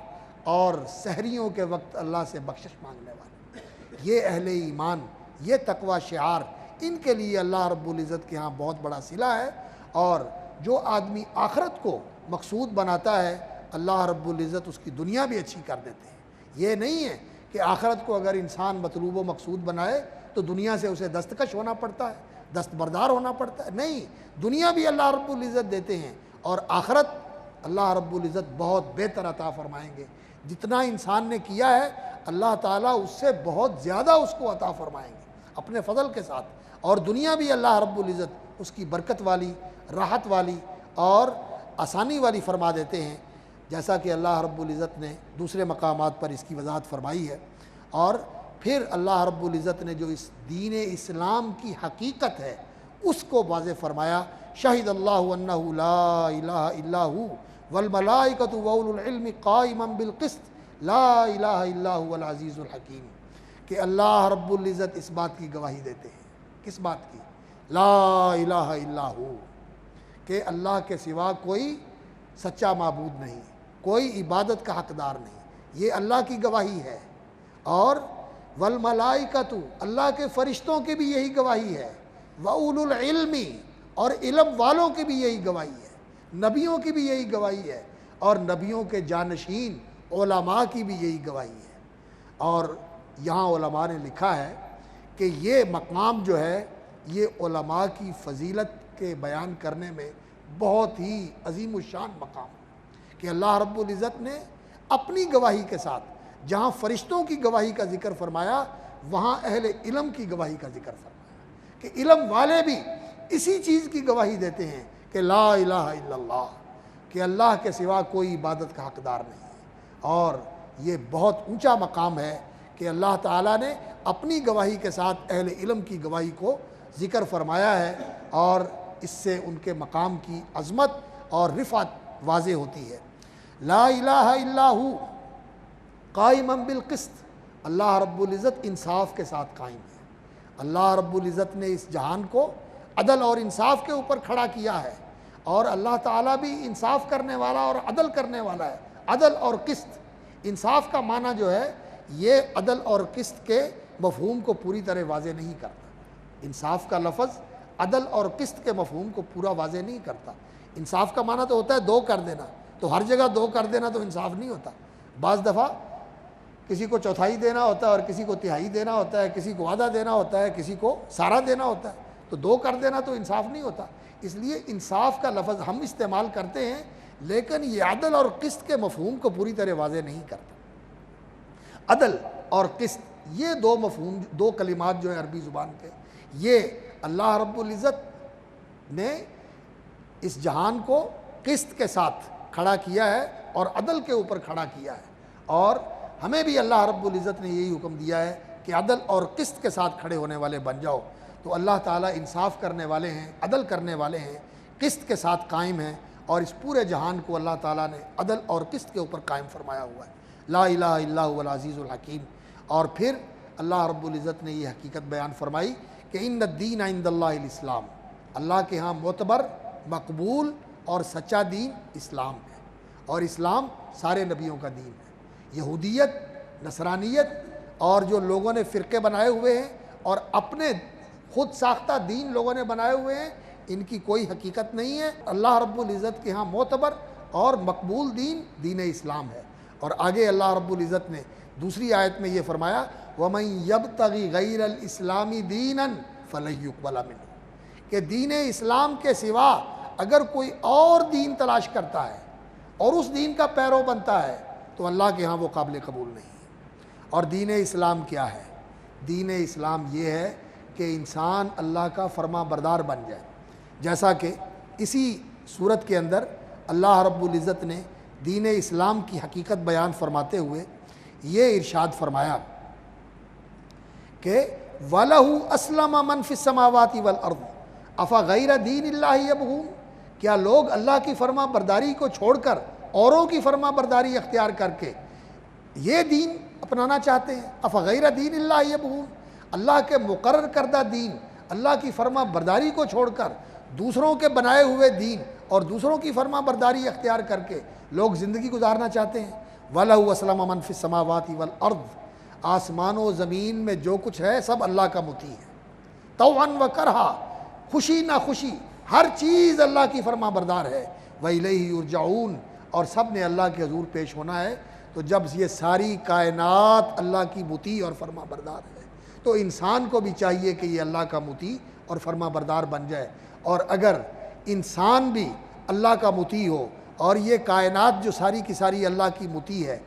اور سحریوں کے وقت اللہ سے بخشش مانگنے والے، یہ اہل ایمان، یہ تقوی شعار، ان کے لیے اللہ رب العزت کے ہاں بہت بڑا صلہ ہے۔ اور جو آدمی آخرت کو مقصود بناتا ہے اللہ رب العزت اس کی دنیا بھی اچھی کر دیتے ہیں۔ یہ نہیں ہے کہ آخرت کو اگر انسان مطلوب و مقصود بنائے تو دنیا سے اسے دستکش ہونا پڑتا ہے، دستبردار ہونا پڑتا ہے، نہیں، دنیا بھی اللہ رب العزت دیتے ہیں اور آخرت اللہ رب العزت بہت بہتر عطا فرمائیں گے۔ جتنا انسان نے کیا ہے اللہ تعالیٰ اس سے بہت زیادہ اس کو عطا فرمائیں گے اپنے فضل کے ساتھ، اور دنیا بھی اللہ رب العزت اس کی برکت والی، راحت والی اور آسانی والی فرما دیتے ہیں، جیسا کہ اللہ رب العزت نے دوسرے مقامات پر اس کی وضاحت فرمائی ہے۔ اور پھر اللہ رب العزت نے جو اس دین اسلام کی حقیقت ہے اس کو واضح فرمایا، شہد اللہ انہ لا الہ الا ہو والملائکۃ واولو العلم قائما بالقسط لا الہ الا هو العزیز الحکیم، کہ اللہ رب العزت اس بات کی گواہی دیتے ہیں، کس بات کی؟ لا الہ الا ہو، کہ اللہ کے سوا کوئی سچا معبود نہیں، کوئی عبادت کا حقدار نہیں، یہ اللہ کی گواہی ہے۔ اور والملائکۃ، اللہ کے فرشتوں کی بھی یہی گواہی ہے، واولو العلم، اور علم والوں کی بھی یہی گواہی ہے، نبیوں کی بھی یہی گواہی ہے، اور نبیوں کے جانشین علماء کی بھی یہی گواہی ہے۔ اور یہاں علماء نے لکھا ہے کہ یہ مقام جو ہے یہ علماء کی فضیلت کے بیان کرنے میں بہت ہی عظیم الشان مقام ہے، کہ اللہ رب العزت نے اپنی گواہی کے ساتھ جہاں فرشتوں کی گواہی کا ذکر فرمایا وہاں اہل علم کی گواہی کا ذکر فرمایا، کہ علم والے بھی اسی چیز کی گواہی دیتے ہیں کہ لا الہ الا اللہ، کہ اللہ کے سوا کوئی عبادت کا حقدار نہیں ہے۔ اور یہ بہت اونچا مقام ہے کہ اللہ تعالیٰ نے اپنی گواہی کے ساتھ اہل علم کی گواہی کو ذکر فرمایا ہے، اور اس سے ان کے مقام کی عظمت اور رفعت واضح ہوتی ہے۔ لا الہ الا ہو قائما بالقسط، اللہ رب العزت انصاف کے ساتھ قائم ہے۔ اللہ رب العزت نے اس جہان کو عدل اور انصاف کے اوپر کھڑا کیا ہے، اور اللہ تعالیٰ بھی انصاف کرنے والا اور عدل کرنے والا ہے۔ عدل اور قسط، انصاف کا معنی جو ہے یہ عدل اور قسط کے مفہوم کو پوری طرح واضح نہیں کرتا۔ انصاف کا لفظ عدل اور قسط کے مفہوم کو پورا واضح نہیں کرتا۔ انصاف کا معنی تو ہوتا ہے دو کر دینا، تو ہر جگہ دو کر دینا تو انصاف نہیں ہوتا۔ بعض دفعہ کسی کو چوتھائی دینا ہوتا ہے اور کسی کو تہائی دینا ہوتا ہے، کسی کو آدھا دینا ہوتا ہے، کسی کو سارا دینا ہوتا ہے، تو دو کر دینا تو انصاف نہیں ہوتا۔ اس لیے انصاف کا لفظ ہم استعمال کرتے ہیں لیکن یہ عدل اور قسط کے مفہوم کو پوری طرح واضح نہیں کرتا۔ عدل اور قسط یہ دو مفہوم، دو کلمات جو ہیں عربی زبان کے، یہ اللہ رب العزت نے اس جہان کو قسط کے ساتھ کھڑا کیا ہے اور عدل کے اوپر کھڑا کیا ہے، اور ہمیں بھی اللہ رب العزت نے یہی حکم دیا ہے کہ عدل اور قسط کے ساتھ کھڑے ہونے والے بن جاؤ۔ تو اللہ تعالیٰ انصاف کرنے والے ہیں، عدل کرنے والے ہیں، قسط کے ساتھ قائم ہیں، اور اس پورے جہان کو اللہ تعالیٰ نے عدل اور قسط کے اوپر قائم فرمایا ہوا ہے۔ لا الہ الا هو العزیز الحکیم۔ اور پھر اللہ رب العزت نے یہ حقیقت بیان فرمائی کہ ان الدین عند اللہ الاسلام، اللہ کے ہاں معتبر، مقبول اور سچا دین اسلام ہے، اور اسلام سارے نبیوں کا دین ہے۔ یہودیت، نصرانیت اور جو لوگوں نے فرقے بنائے ہوئے ہیں اور اپنے خود ساختہ دین لوگوں نے بنائے ہوئے ہیں، ان کی کوئی حقیقت نہیں ہے۔ اللہ رب العزت کے ہاں معتبر اور مقبول دین دین اسلام ہے۔ اور آگے اللہ رب العزت نے دوسری آیت میں یہ فرمایا وَمَن يَبْتَغِ غَيْرَ الْإِسْلَامِ دِينًا فَلَن يُقْبَلَ مِنْهُ، کہ دین اسلام کے سوا اگر کوئی اور دین تلاش کرتا ہے اور اس دین کا پیرو بنتا ہے تو اللہ کے ہاں وہ قابل قبول نہیں ہے۔ اور دین اسلام کیا ہے؟ دین اسلام یہ ہے کہ انسان اللہ کا فرما بردار بن جائے، جیسا کہ اسی صورت کے اندر اللہ رب العزت نے دین اسلام کی حقیقت بیان فرماتے ہوئے یہ ارشاد فرمایا کہ وَلَهُ أَسْلَمَ مَنْ فِي السَّمَاوَاتِ وَالْأَرْضِ أَفَغَيْرَ دِينِ اللَّهِ يَبْغُونَ، کیا لوگ اللہ کی فرما برداری کو چھوڑ کر اوروں کی فرما برداری اختیار کر کے یہ دین اپنانا چاہتے ہیں؟ أَفَغَيْرَ دِينِ اللَّهِ يَبْغُونَ، اللہ کے مقرر کردہ دین، اللہ کی فرما برداری کو چھوڑ کر دوسروں کے بنائے ہوئے دین اور دوسروں کی فرما برداری اختیار کر کے لوگ زندگی گزارنا چاہتے ہیں۔ وَلَهُ أَسْلَمَ مَنْ فِي السَّمَاوَاتِ وَالْأَرْضِ، آسمان و زمین میں جو کچھ ہے سب اللہ کا مطیع ہے، طوعاً وکرہا، خوشی نہ خوشی، ہر چیز اللہ کی فرما بردار ہے، وَإِلَيْهِ يُرْجَعُونَ، اور سب نے اللہ کے حضور پیش ہونا ہے۔ تو جب یہ ساری کائنات اللہ کی مطیع اور فرما بردار ہے تو انسان کو بھی چاہیے کہ یہ اللہ کا مطیع اور فرما بردار بن جائے، اور اگر انسان بھی اللہ کا مطیع ہو اور یہ کائنات جو ساری کی ساری اللہ کی مطیع ہے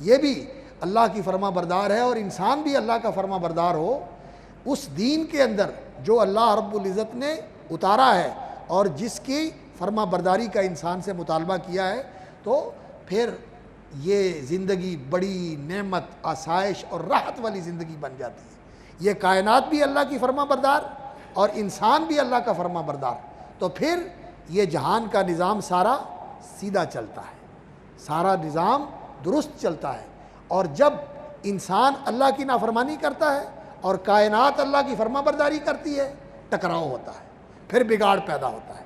یہ بھی اللہ کی فرما بردار ہے اور انسان بھی اللہ کا فرما بردار ہو، اس دین کے اندر جو اللہ رب العزت نے اتارا ہے اور جس کی فرما برداری کا انسان سے مطالبہ کیا ہے، تو پھر یہ زندگی بڑی نعمت، آسائش اور راحت والی زندگی بن جاتی ہے۔ یہ کائنات بھی اللہ کی فرما بردار اور انسان بھی اللہ کا فرما بردار، تو پھر یہ جہان کا نظام سارا سیدھا چلتا ہے، سارا نظام درست چلتا ہے۔ اور جب انسان اللہ کی نافرمانی کرتا ہے اور کائنات اللہ کی فرما برداری کرتی ہے، ٹکراؤ ہوتا ہے، پھر بگاڑ پیدا ہوتا ہے۔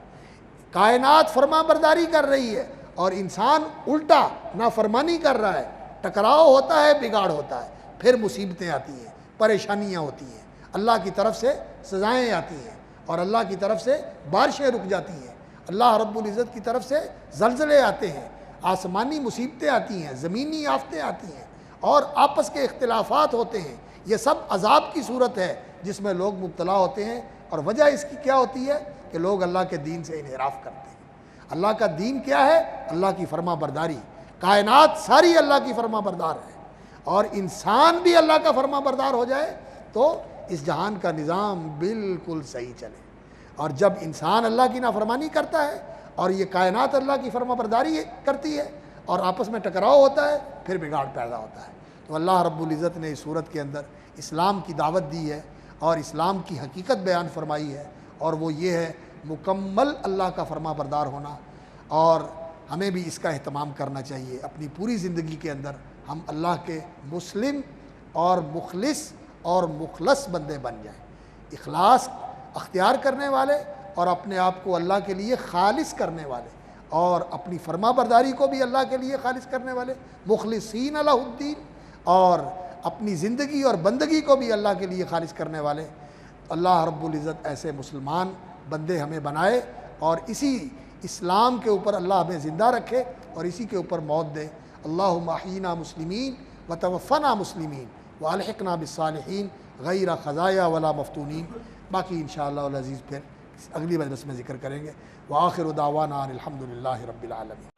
کائنات فرما برداری کر رہی ہے اور انسان الٹا نافرمانی کر رہا ہے، ٹکراؤ ہوتا ہے، بگاڑ ہوتا ہے، پھر مصیبتیں آتی ہیں، پریشانیاں ہوتی ہیں، اللہ کی طرف سے سزائیں آتی ہیں اور اللہ کی طرف سے بارشیں رک جاتی ہیں، اللہ رب العزت کی طرف سے زلزلے آتے ہیں، آسمانی مصیبتیں آتی ہیں، زمینی آفتیں آتی ہیں اور آپس کے اختلافات ہوتے ہیں۔ یہ سب عذاب کی صورت ہے جس میں لوگ مبتلا ہوتے ہیں، اور وجہ اس کی کیا ہوتی ہے کہ لوگ اللہ کے دین سے انحراف کرتے ہیں۔ اللہ کا دین کیا ہے؟ اللہ کی فرما برداری۔ کائنات ساری اللہ کی فرما بردار ہے اور انسان بھی اللہ کا فرما بردار ہو جائے تو اس جہان کا نظام بالکل صحیح چلے۔ اور جب انسان اللہ کی نافرمانی کرتا ہے اور یہ کائنات اللہ کی فرما برداری کرتی ہے اور آپس میں ٹکراؤ ہوتا ہے، پھر بگاڑ پیدا ہوتا ہے۔ تو اللہ رب العزت نے اس صورت کے اندر اسلام کی دعوت دی ہے اور اسلام کی حقیقت بیان فرمائی ہے، اور وہ یہ ہے مکمل اللہ کا فرما بردار ہونا، اور ہمیں بھی اس کا اہتمام کرنا چاہیے۔ اپنی پوری زندگی کے اندر ہم اللہ کے مسلم اور مخلص اور مخلص بندے بن جائیں، اخلاص اختیار کرنے والے اور اپنے آپ کو اللہ کے لیے خالص کرنے والے، اور اپنی فرما برداری کو بھی اللہ کے لیے خالص کرنے والے، مخلصین لہ الدین، اور اپنی زندگی اور بندگی کو بھی اللہ کے لیے خالص کرنے والے۔ اللہ رب العزت ایسے مسلمان بندے ہمیں بنائے اور اسی اسلام کے اوپر اللہ ہمیں زندہ رکھے اور اسی کے اوپر موت دے۔ اللہم احینا مسلمین وتوفنا مسلمین والحقنا بالصالحین غیر خزایا ولا مفتونین۔ باقی انشاءاللہ العزیز پھر اگلی مجلس میں ذکر کریں گے۔ وآخر دعوانا ان الحمدللہ رب العالمین۔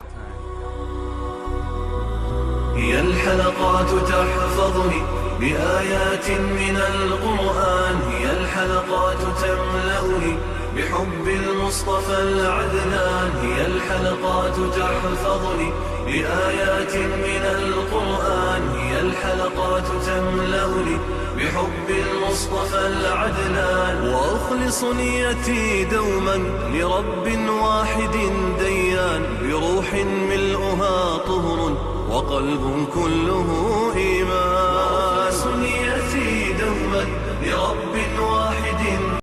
هي الحلقات تحفظني بآيات من القرآن، هي الحلقات تملأني بحب المصطفى العدنان، هي الحلقات تحفظني بآيات من القرآن، هي الحلقات تملأني بحب المصطفى العدنان، وأخلص نيتي دوما لرب واحد ديان، بروح ملؤها طهر وقلب كله إيمان، وأخلص نيتي دوما لرب واحد